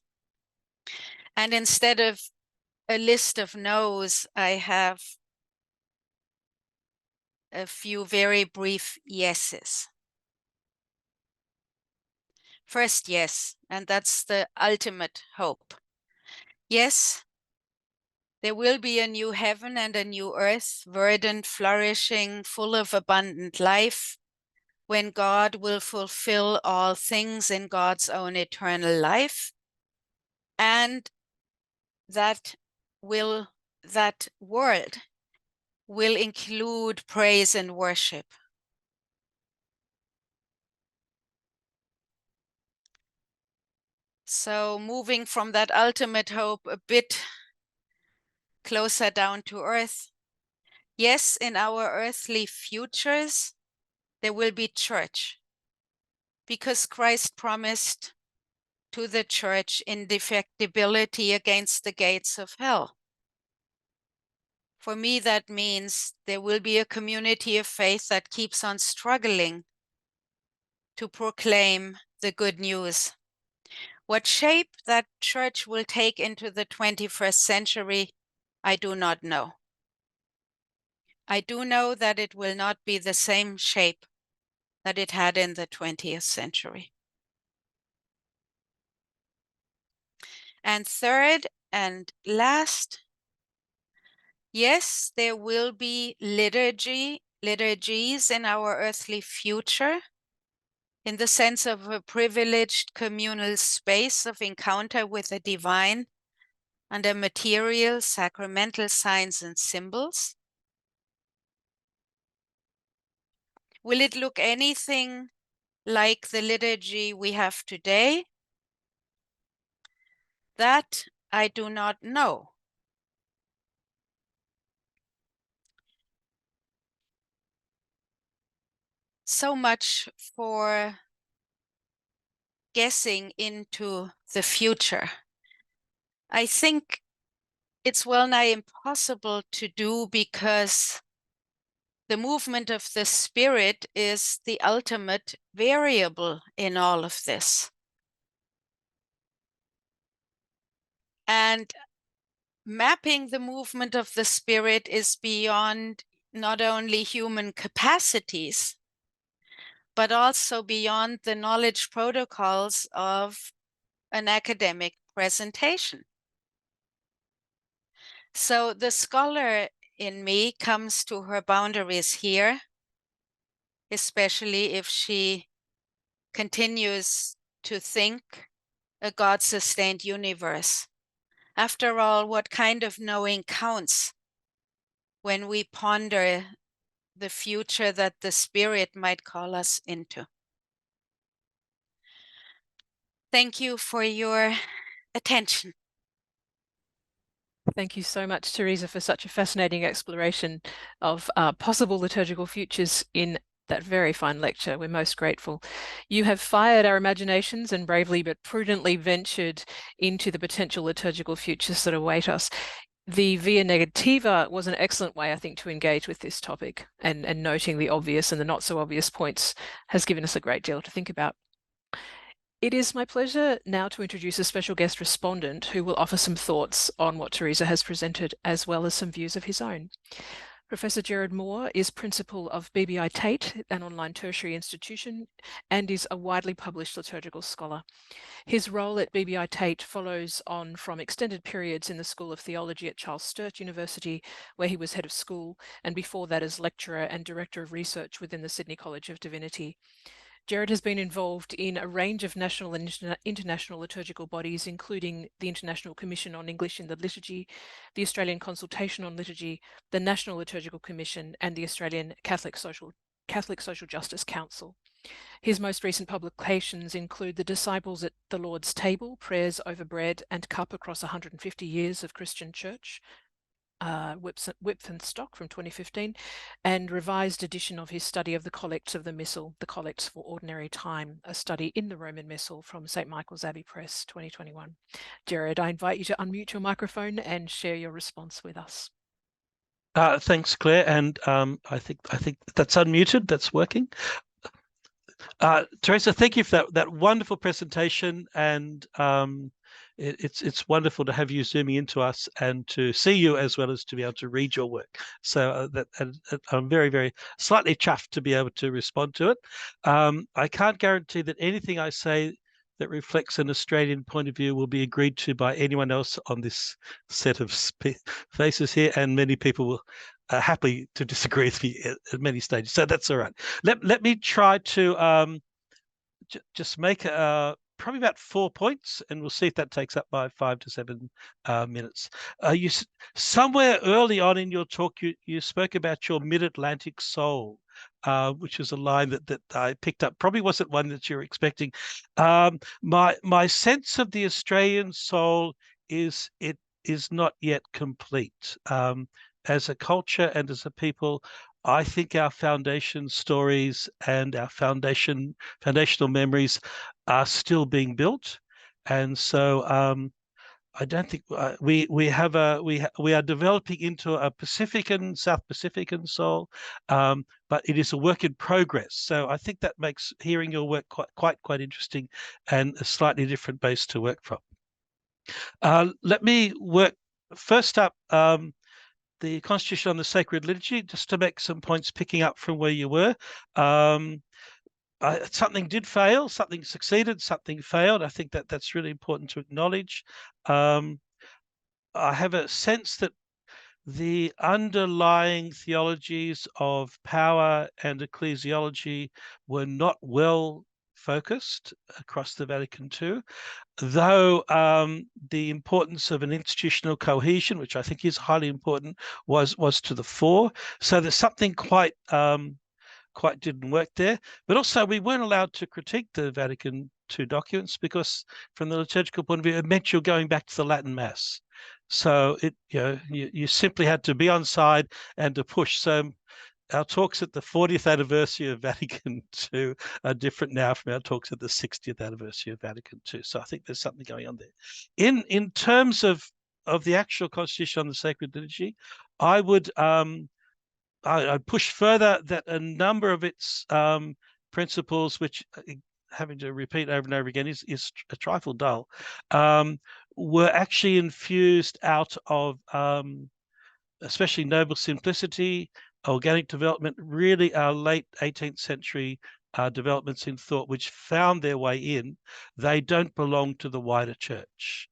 And instead of a list of no's, I have a few very brief yeses. First, yes, and that's the ultimate hope. Yes, there will be a new heaven and a new earth, verdant, flourishing, full of abundant life, when God will fulfill all things in God's own eternal life. And that world will include praise and worship. So moving from that ultimate hope a bit closer down to earth. Yes, in our earthly futures, there will be church, because Christ promised to the church indefectibility against the gates of hell. For me, that means there will be a community of faith that keeps on struggling to proclaim the good news. What shape that church will take into the 21st century, I do not know. I do know that it will not be the same shape that it had in the 20th century. And third and last, yes, there will be liturgies in our earthly future, in the sense of a privileged communal space of encounter with the divine under material, sacramental signs and symbols. Will it look anything like the liturgy we have today? That I do not know. So much for guessing into the future. I think it's well nigh impossible to do, because the movement of the Spirit is the ultimate variable in all of this. And mapping the movement of the Spirit is beyond not only human capacities, but also beyond the knowledge protocols of an academic presentation. So the scholar in me comes to her boundaries here, especially if she continues to think a God-sustained universe. After all, what kind of knowing counts when we ponder the future that the Spirit might call us into? Thank you for your attention. Thank you so much, Teresa, for such a fascinating exploration of possible liturgical futures in that very fine lecture. We're most grateful. You have fired our imaginations and bravely but prudently ventured into the potential liturgical futures that await us. The via negativa was an excellent way, I think, to engage with this topic, and noting the obvious and the not so obvious points has given us a great deal to think about. It is my pleasure now to introduce a special guest respondent who will offer some thoughts on what Teresa has presented, as well as some views of his own. Professor Gerard Moore is principal of BBI Tate, an online tertiary institution, and is a widely published liturgical scholar. His role at BBI Tate follows on from extended periods in the School of Theology at Charles Sturt University, where he was head of school, and before that as lecturer and director of research within the Sydney College of Divinity. Gerard has been involved in a range of national and international liturgical bodies, including the International Commission on English in the Liturgy, the Australian Consultation on Liturgy, the National Liturgical Commission, and the Australian Catholic Social Justice Council. His most recent publications include The Disciples at the Lord's Table, Prayers over Bread and Cup Across 150 Years of Christian Church, Width and Stock from 2015, and revised edition of his study of the Collects of the Missal, The Collects for Ordinary Time, a study in the Roman Missal from St. Michael's Abbey Press, 2021. Gerard, I invite you to unmute your microphone and share your response with us. Thanks, Claire, and I think that's unmuted. That's working. Teresa, thank you for that wonderful presentation, and it's wonderful to have you zooming into us and to see you as well as to be able to read your work. So I'm very slightly chuffed to be able to respond to it. I can't guarantee that anything I say that reflects an Australian point of view will be agreed to by anyone else on this set of faces here, and many people will happily to disagree with me at many stages. So that's all right. Let me try to just make probably about 4 points, and we'll see if that takes up by 5 to 7 minutes. Somewhere early on in your talk, you spoke about your mid-Atlantic soul, which was a line that I picked up. Probably wasn't one that you were expecting. My sense of the Australian soul is it is not yet complete. As a culture and as a people, I think our foundation stories and our foundational memories are still being built, and so I don't think we are developing into a Pacifican, South Pacifican soul, but it is a work in progress. So I think that makes hearing your work quite interesting and a slightly different base to work from. Let me work first up. The Constitution on the Sacred Liturgy, just to make some points picking up from where you were. Something did fail, something succeeded, something failed. I think that's really important to acknowledge. I have a sense that the underlying theologies of power and ecclesiology were not well focused across the Vatican II, though the importance of an institutional cohesion, which I think is highly important, was to the fore. So there's something quite didn't work there. But also we weren't allowed to critique the Vatican II documents because from the liturgical point of view, it meant you're going back to the Latin Mass. So you simply had to be on side and to push. So our talks at the 40th anniversary of Vatican II are different now from our talks at the 60th anniversary of Vatican II. So I think there's something going on there. In terms of the actual Constitution on the Sacred Liturgy, I would I'd push further that a number of its principles, which having to repeat over and over again is a trifle dull, were actually infused out of especially noble simplicity, organic development, really our late 18th century developments in thought, which found their way in. They don't belong to the wider church.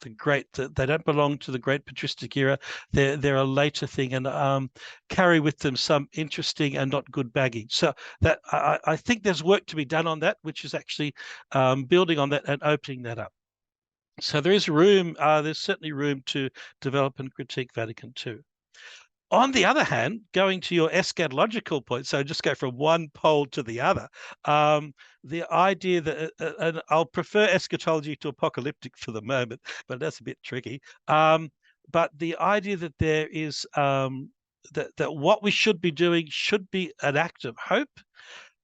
They don't belong to the great patristic era. They're a later thing, and carry with them some interesting and not good baggage. So that I think there's work to be done on that, which is actually building on that and opening that up. So there is room. There's certainly room to develop and critique Vatican II. On the other hand, going to your eschatological point, so just go from one pole to the other, the idea that, and I'll prefer eschatology to apocalyptic for the moment, but that's a bit tricky. But the idea that there is, that what we should be doing should be an act of hope.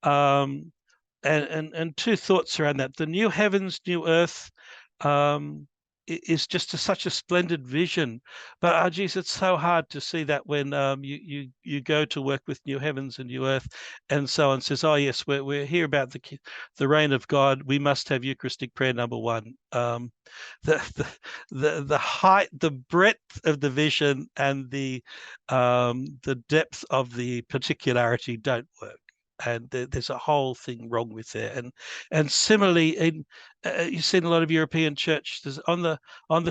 And two thoughts around that. The new heavens, new earth, is just such a splendid vision, but geez, it's so hard to see that when you go to work with new heavens and new earth, and so on. Says, oh yes, we're here about the reign of God. We must have Eucharistic prayer number one. The height, the breadth of the vision, and the depth of the particularity don't work. And there's a whole thing wrong with there, and similarly, you've seen a lot of European churches. On the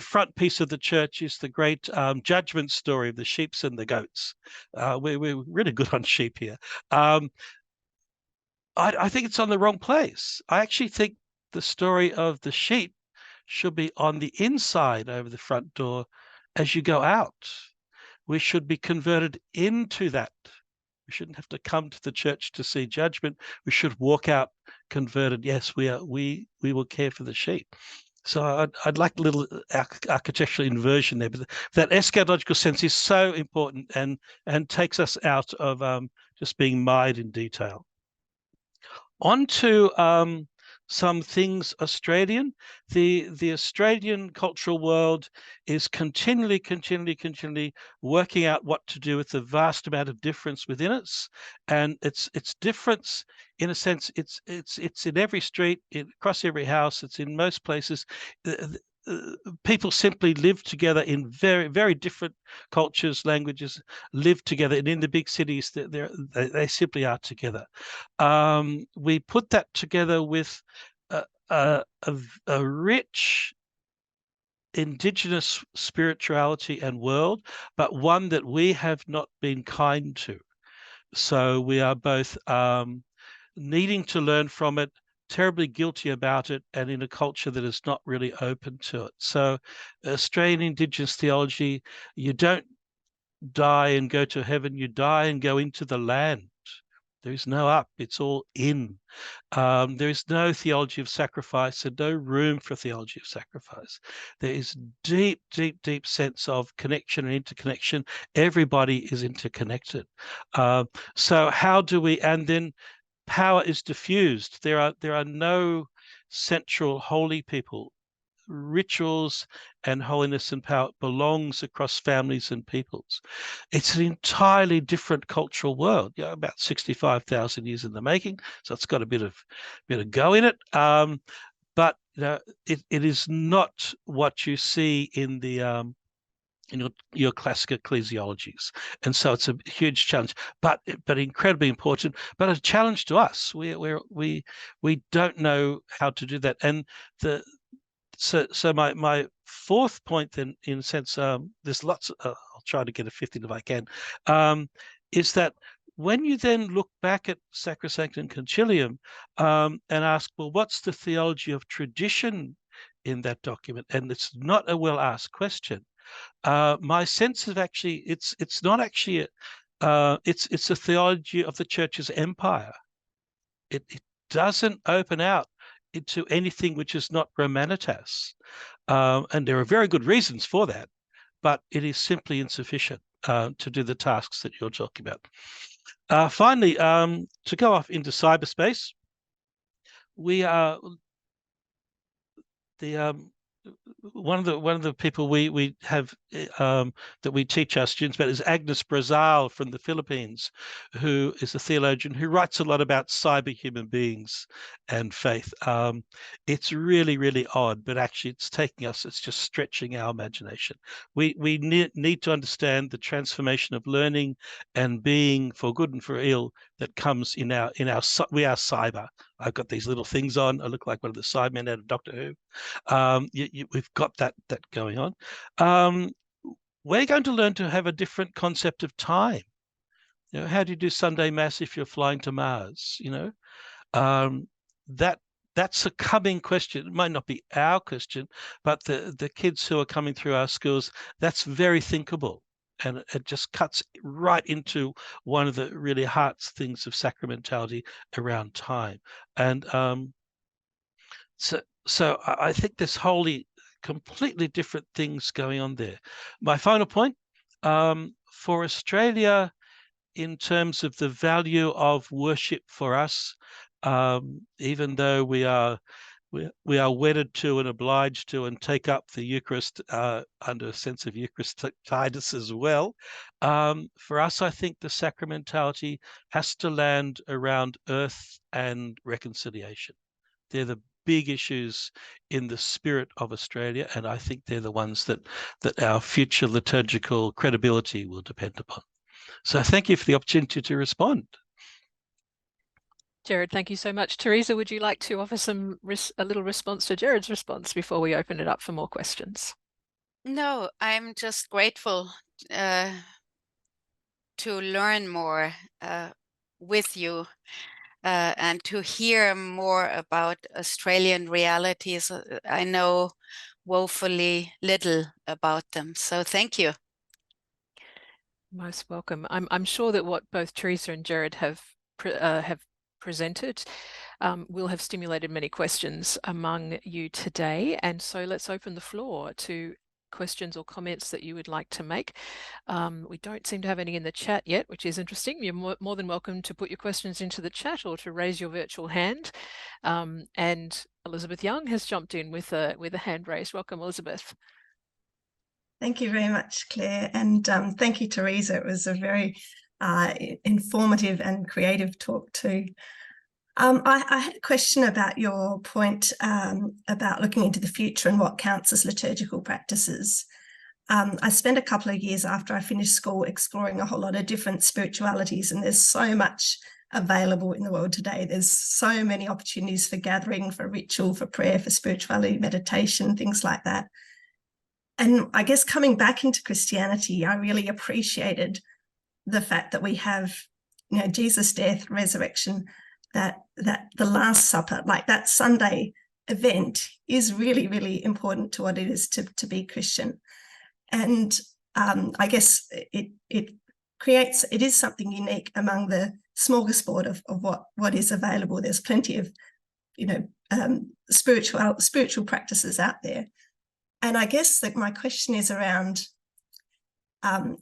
front piece of the church is the great judgment story of the sheep and the goats. We're really good on sheep here. I think it's on the wrong place. I actually think the story of the sheep should be on the inside over the front door as you go out. We should be converted into that. We shouldn't have to come to the church to see judgment. We should walk out converted. Yes, we will care for the sheep. So I'd like a little architectural inversion there, but that eschatological sense is so important and takes us out of just being mired in detail. On to some things Australian. The Australian cultural world is continually working out what to do with the vast amount of difference within us, and it's difference in a sense. It's in every street, across every house. It's in most places. People simply live together in very different cultures, languages, live together, and in the big cities, they simply are together. We put that together with a rich indigenous spirituality and world, but one that we have not been kind to. So we are both needing to learn from it, terribly guilty about it, and in a culture that is not really open to it. So Australian Indigenous theology, you don't die and go to heaven, you die and go into the land. There is no up, it's all in. There is no theology of sacrifice and no room for theology of sacrifice. There is deep sense of connection and interconnection. Everybody is interconnected. So how do we, and then power is diffused. There are no central holy people. Rituals and holiness and power belongs across families and peoples. It's an entirely different cultural world. About 65,000 years in the making, so it's got a bit of go in it. But it is not what you see in the in your classic ecclesiologies, and so it's a huge challenge, but incredibly important, but a challenge to us. We don't know how to do that, and so my fourth point, then, in a sense, there's lots. I'll try to get a fifth in if I can. Is that when you then look back at Sacrosanctum Concilium and ask, well, what's the theology of tradition in that document? And it's not a well-asked question. My sense of actually, it's not actually it's a theology of the Church's empire. It doesn't open out into anything which is not Romanitas, and there are very good reasons for that, but it is simply insufficient to do the tasks that you're talking about. Finally, to go off into cyberspace, we are the one of the people we have that we teach our students about is Agnes Brazal from the Philippines, who is a theologian who writes a lot about cyber human beings and faith. It's really odd, but actually it's just stretching our imagination. We need to understand the transformation of learning and being, for good and for ill, that comes in our we are cyber. I've got these little things on. I look like one of the Cybermen out of Doctor Who. We've got that going on. We're going to learn to have a different concept of time. How do you do Sunday Mass if you're flying to Mars? That's a coming question. It might not be our question, but the kids who are coming through our schools, that's very thinkable. And it just cuts right into one of the really heart things of sacramentality around time. And so I think there's wholly completely different things going on there. My final point, for Australia, in terms of the value of worship for us, even though we are wedded to and obliged to and take up the Eucharist under a sense of Eucharistitis as well. For us, I think the sacramentality has to land around earth and reconciliation. They're the big issues in the spirit of Australia, and I think they're the ones that our future liturgical credibility will depend upon. So thank you for the opportunity to respond. Gerard, thank you so much. Teresa, would you like to offer a little response to Gerard's response before we open it up for more questions? No, I'm just grateful to learn more with you and to hear more about Australian realities. I know woefully little about them, so thank you. Most welcome. I'm sure that what both Teresa and Gerard have presented will have stimulated many questions among you today, and so let's open the floor to questions or comments that you would like to make. We don't seem to have any in the chat yet, which is interesting. You're more than welcome to put your questions into the chat or to raise your virtual hand. And Elizabeth Young has jumped in with a hand raised. Welcome, Elizabeth. Thank you very much, Claire, and thank you, Teresa. It was a very informative and creative talk too. I had a question about your point about looking into the future and what counts as liturgical practices. I spent a couple of years after I finished school exploring a whole lot of different spiritualities, and there's so much available in the world today. There's so many opportunities for gathering, for ritual, for prayer, for spirituality, meditation, things like that. And I guess coming back into Christianity, I really appreciated the fact that we have, Jesus' death, resurrection, that the Last Supper, like that Sunday event, is really, really important to what it is to be Christian. And I guess it is something unique among the smorgasbord of what is available. There's plenty of spiritual practices out there. And I guess that my question is around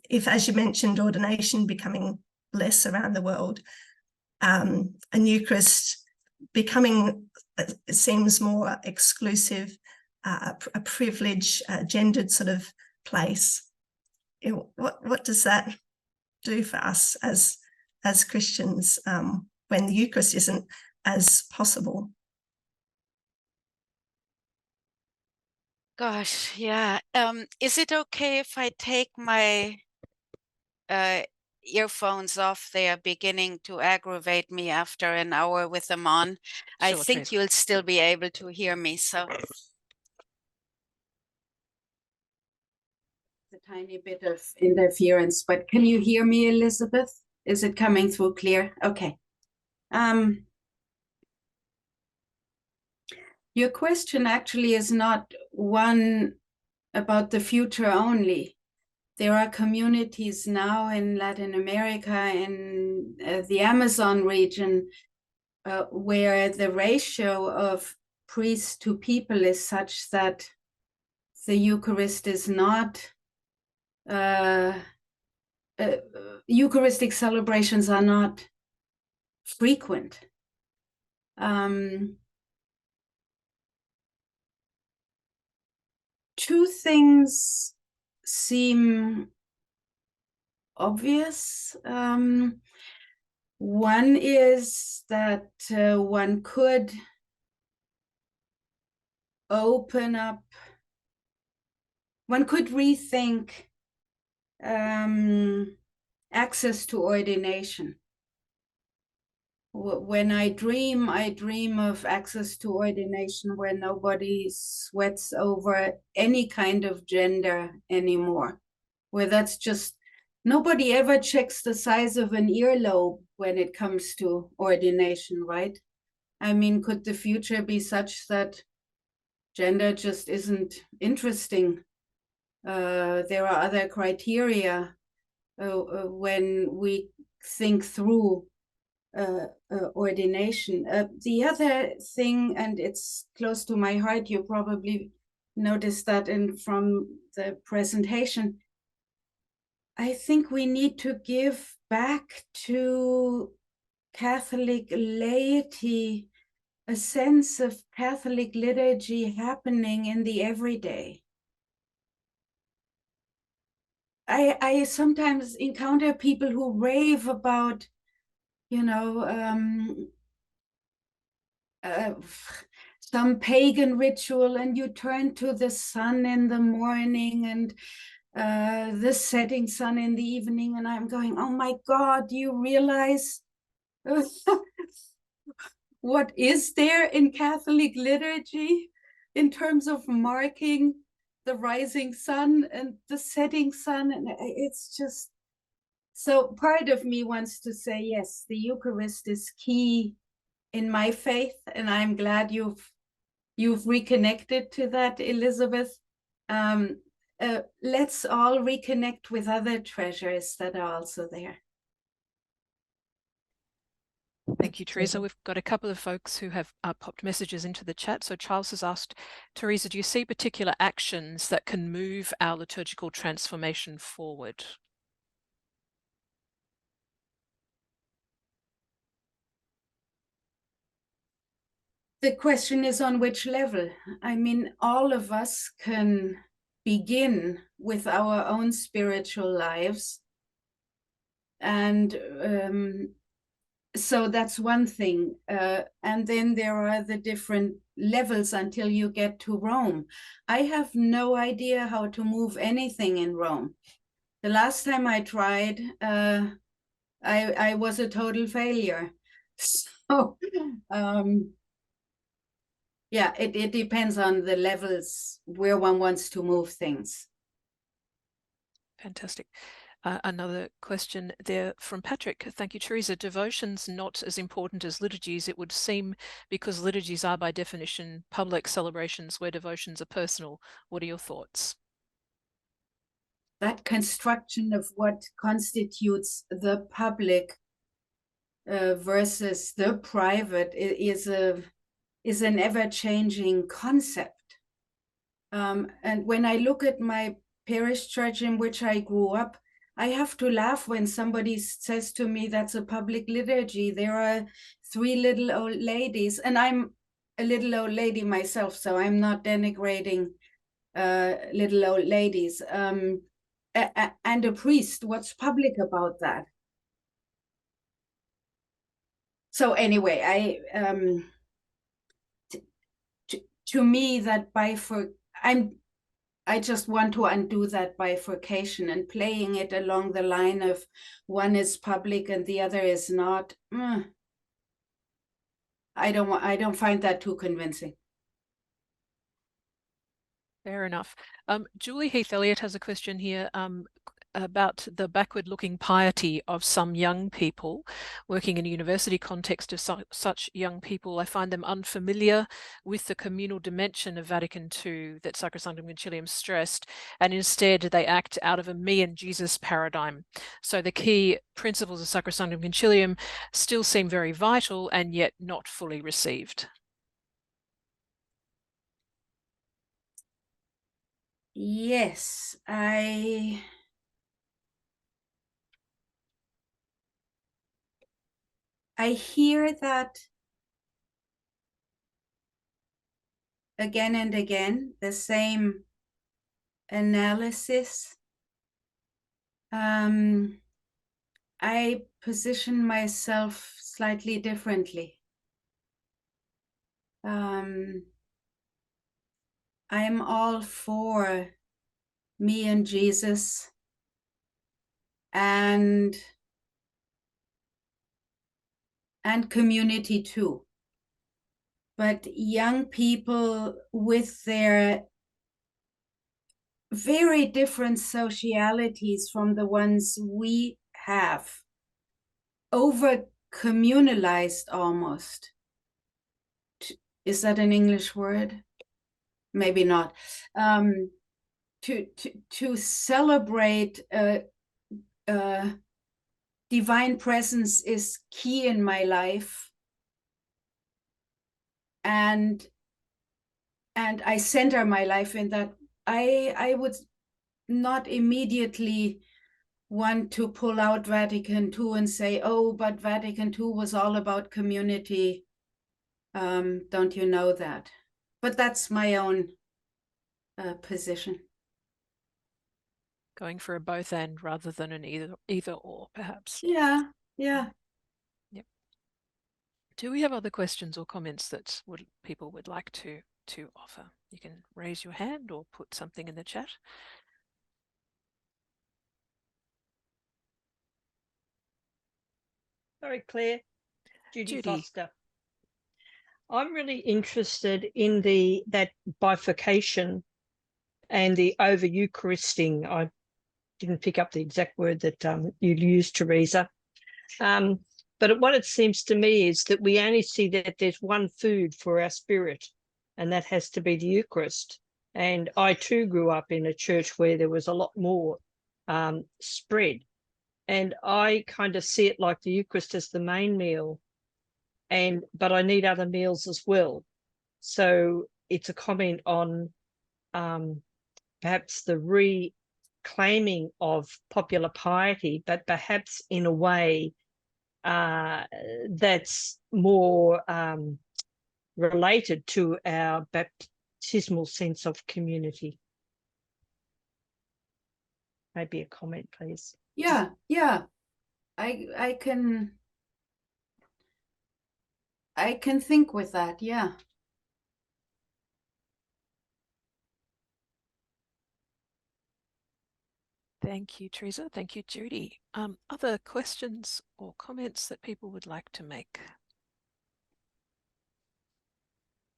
if, as you mentioned, ordination becoming less around the world, and Eucharist becoming, it seems, more exclusive, a privileged, gendered sort of place. What does that do for us as Christians when the Eucharist isn't as possible? Gosh, yeah. Is it okay if I take my earphones off? They are beginning to aggravate me after an hour with them on. Sure, I think Teresa, you'll still be able to hear me. So a tiny bit of interference, but can you hear me, Elizabeth? Is it coming through clear? Okay. Your question actually is not one about the future only. There are communities now in Latin America, in the Amazon region, where the ratio of priests to people is such that the Eucharist is not, Eucharistic celebrations are not frequent. Two things seem obvious. One is that one could open up, one could rethink access to ordination. When I dream of access to ordination where nobody sweats over any kind of gender anymore, where that's just, nobody ever checks the size of an earlobe when it comes to ordination, right? I mean, could the future be such that gender just isn't interesting? There are other criteria when we think through ordination. The other thing, and it's close to my heart, you probably noticed that from the presentation, I think we need to give back to Catholic laity a sense of Catholic liturgy happening in the everyday. I sometimes encounter people who rave about, some pagan ritual, and you turn to the sun in the morning and the setting sun in the evening, and I'm going, oh my God, do you realize what is there in Catholic liturgy in terms of marking the rising sun and the setting sun? And it's just, so part of me wants to say, yes, the Eucharist is key in my faith, and I'm glad you've reconnected to that, Elizabeth. Let's all reconnect with other treasures that are also there. Thank you, Teresa. We've got a couple of folks who have popped messages into the chat. So Charles has asked, Teresa, do you see particular actions that can move our liturgical transformation forward? The question is on which level? I mean, all of us can begin with our own spiritual lives. And so that's one thing. And then there are the different levels until you get to Rome. I have no idea how to move anything in Rome. The last time I tried, I was a total failure. So, yeah, it depends on the levels where one wants to move things. Fantastic. Another question there from Patrick. Thank you, Teresa. Devotion's not as important as liturgies, it would seem, because liturgies are by definition public celebrations where devotions are personal. What are your thoughts? That construction of what constitutes the public versus the private is an ever-changing concept. And when I look at my parish church in which I grew up, I have to laugh when somebody says to me that's a public liturgy. There are 3 little old ladies, and I'm a little old lady myself, so I'm not denigrating little old ladies. And a priest, what's public about that? So anyway, to me that I just want to undo that bifurcation, and playing it along the line of one is public and the other is not. I don't find that too convincing. Fair enough. Julie Heath Elliott has a question here about the backward-looking piety of some young people working in a university context of such young people. I find them unfamiliar with the communal dimension of Vatican II that Sacrosanctum Concilium stressed, and instead they act out of a me and Jesus paradigm. So the key principles of Sacrosanctum Concilium still seem very vital and yet not fully received. Yes, I hear that again and again, the same analysis. I position myself slightly differently. I'm all for me and Jesus and community too. But young people with their very different socialities from the ones we have, over communalized almost. Is that an English word? Maybe not. To celebrate divine presence is key in my life, and I center my life in that. I would not immediately want to pull out Vatican II and say, oh, but Vatican II was all about community. Don't you know that? But that's my own position. Going for a both and rather than an either or, perhaps. Yeah. Yep. Do we have other questions or comments that people would like to offer? You can raise your hand or put something in the chat. Sorry, Claire. Judy. Foster. I'm really interested in that bifurcation and the over-Eucharisting. I didn't pick up the exact word that you used, Teresa. But what it seems to me is that we only see that there's one food for our spirit, and that has to be the Eucharist. And I too grew up in a church where there was a lot more spread. And I kind of see it like the Eucharist as the main meal, but I need other meals as well. So it's a comment on perhaps the reclaiming of popular piety, but perhaps in a way that's more related to our baptismal sense of community. Maybe a comment, please. Yeah, I can think with that, yeah. Thank you, Teresa. Thank you, Judy. Other questions or comments that people would like to make?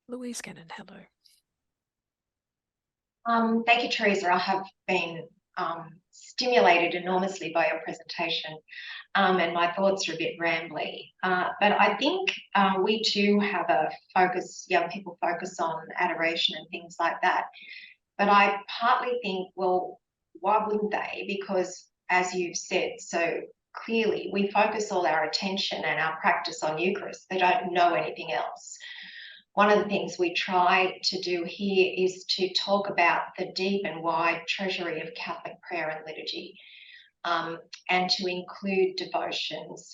Louise Cannon, hello. Thank you, Teresa. I have been stimulated enormously by your presentation, and my thoughts are a bit rambly. But I think we do have a focus, young people focus on adoration and things like that. But I partly think, well, why wouldn't they? Because as you've said so clearly, we focus all our attention and our practice on Eucharist. They don't know anything else. One of the things we try to do here is to talk about the deep and wide treasury of Catholic prayer and liturgy, and to include devotions,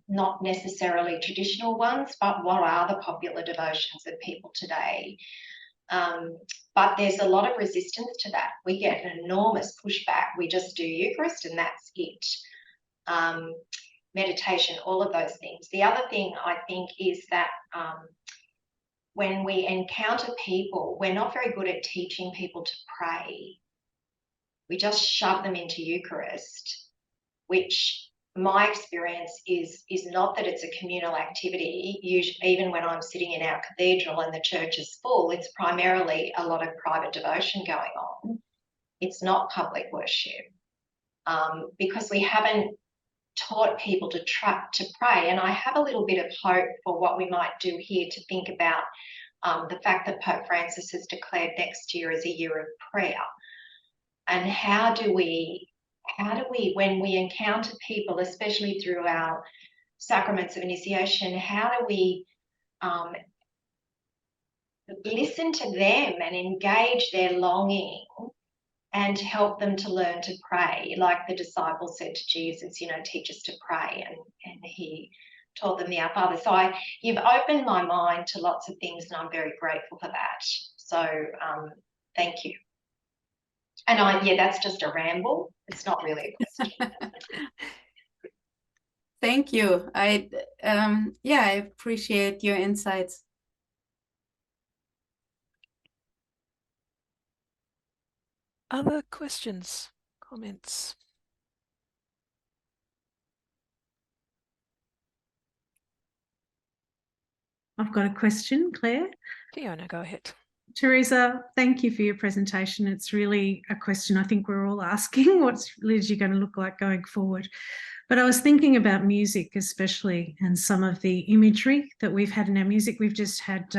not necessarily traditional ones, but what are the popular devotions of people today. But there's a lot of resistance to that. We get an enormous pushback. We just do Eucharist and that's it. Meditation, all of those things. The other thing I think is that when we encounter people, we're not very good at teaching people to pray. We just shove them into Eucharist, which my experience is not that it's a communal activity. Usually, even when I'm sitting in our cathedral and the church is full, it's primarily a lot of private devotion going on. It's not public worship, because we haven't taught people to pray. And I have a little bit of hope for what we might do here to think about the fact that Pope Francis has declared next year as a year of prayer. And how do we, when we encounter people, especially through our sacraments of initiation, how do we listen to them and engage their longing and help them to learn to pray? Like the disciples said to Jesus, teach us to pray, and he taught them the Our Father. So you've opened my mind to lots of things, and I'm very grateful for that. So thank you. And that's just a ramble. It's not really a question. Thank you. I appreciate your insights. Other questions, comments? I've got a question, Claire. Fiona, go ahead. Teresa, thank you for your presentation. It's really a question I think we're all asking, what's liturgy going to look like going forward? But I was thinking about music especially, and some of the imagery that we've had in our music. We've just had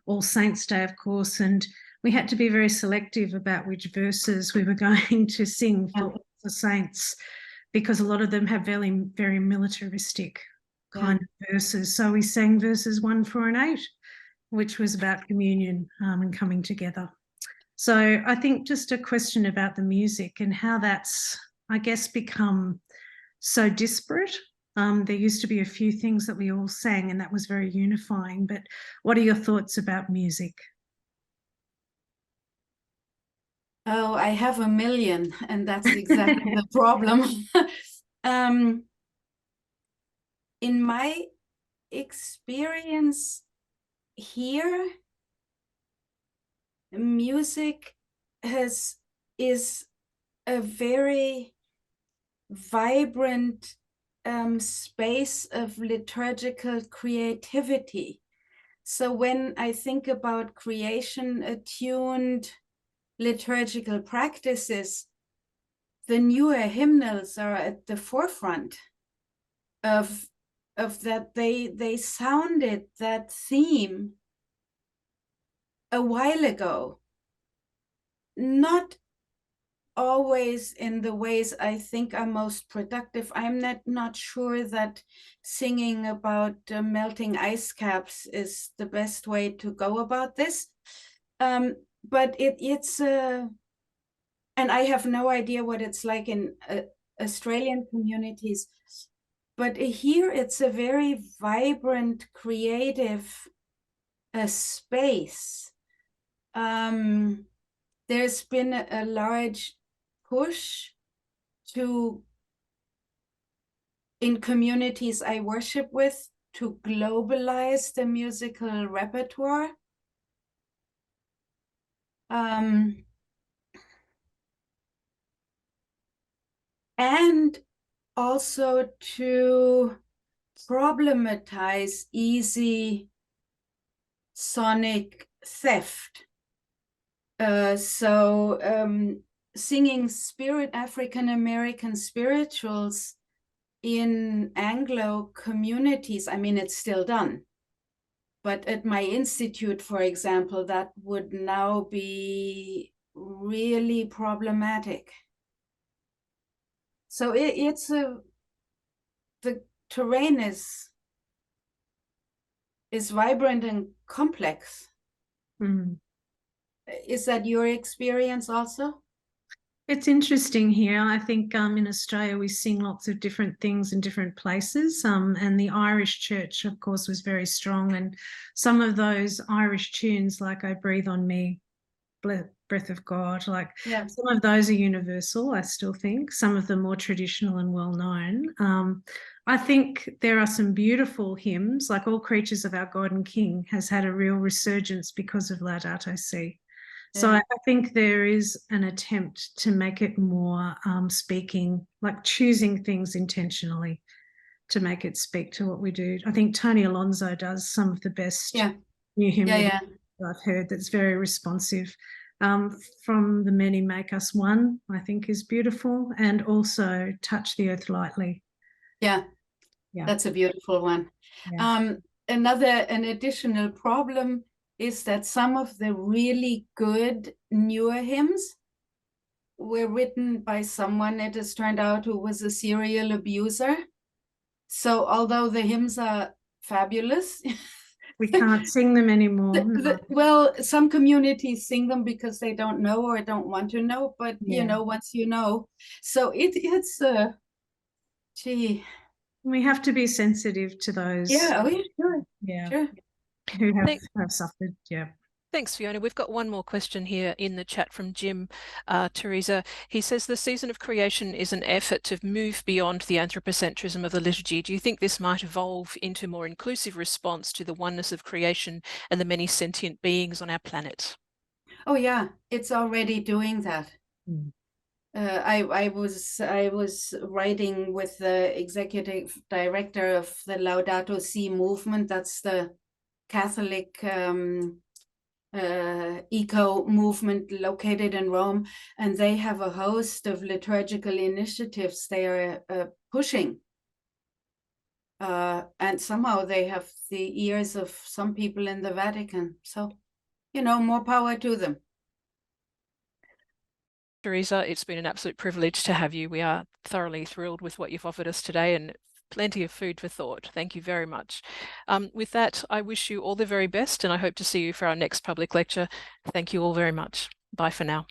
All Saints' Day, of course, and we had to be very selective about which verses we were going to sing for all the saints, because a lot of them have very, very militaristic kind of verses. So we sang verses 1, 4 and 8, which was about communion and coming together. So I think just a question about the music and how that's, I guess, become so disparate. There used to be a few things that we all sang and that was very unifying, but what are your thoughts about music? Oh, I have a million, and that's exactly the problem. In my experience here, music is a very vibrant space of liturgical creativity. So when I think about creation-attuned liturgical practices, the newer hymnals are at the forefront of that. They sounded that theme a while ago, not always in the ways I think are most productive. I'm not sure that singing about melting ice caps is the best way to go about this. But it's and I have no idea what it's like in Australian communities, but here it's a very vibrant, creative space. There's been a large push in communities I worship with, to globalize the musical repertoire. And also to problematize easy sonic theft. Singing African American spirituals in Anglo communities, I mean, it's still done. But at my institute, for example, that would now be really problematic. So the terrain is vibrant and complex. Mm. Is that your experience also? It's interesting here. I think in Australia we sing lots of different things in different places, and the Irish church, of course, was very strong. And some of those Irish tunes, like "I Breathe on Me," "Breath of God," like some of those are universal, I still think. Some of them more traditional and well known. I think there are some beautiful hymns, like "All Creatures of Our God and King" has had a real resurgence because of Laudato Si. So I think there is an attempt to make it more speaking, like choosing things intentionally to make it speak to what we do. I think Tony Alonso does some of the best new hymn I've heard that's very responsive. From "The Many Make Us One," I think is beautiful, and also "Touch the Earth Lightly." Yeah, that's a beautiful one. Yeah. An additional problem is that some of the really good newer hymns were written by someone, it has turned out, who was a serial abuser. So although the hymns are fabulous, we can't sing them anymore. Well, some communities sing them because they don't know or don't want to know, but you know, once you know. So it's gee. We have to be sensitive to those. Sure. Sure. Who have suffered. Thanks, Fiona. We've got one more question here in the chat from Jim. Teresa, he says the season of creation is an effort to move beyond the anthropocentrism of the liturgy. Do you think this might evolve into a more inclusive response to the oneness of creation and the many sentient beings on our planet? Oh yeah, it's already doing that. I was writing with the executive director of the Laudato Si movement. That's the Catholic eco movement located in Rome, and they have a host of liturgical initiatives they are pushing. And somehow they have the ears of some people in the Vatican. So, you know, more power to them. Teresa, it's been an absolute privilege to have you. We are thoroughly thrilled with what you've offered us today, and plenty of food for thought. Thank you very much. With that, I wish you all the very best, and I hope to see you for our next public lecture. Thank you all very much. Bye for now.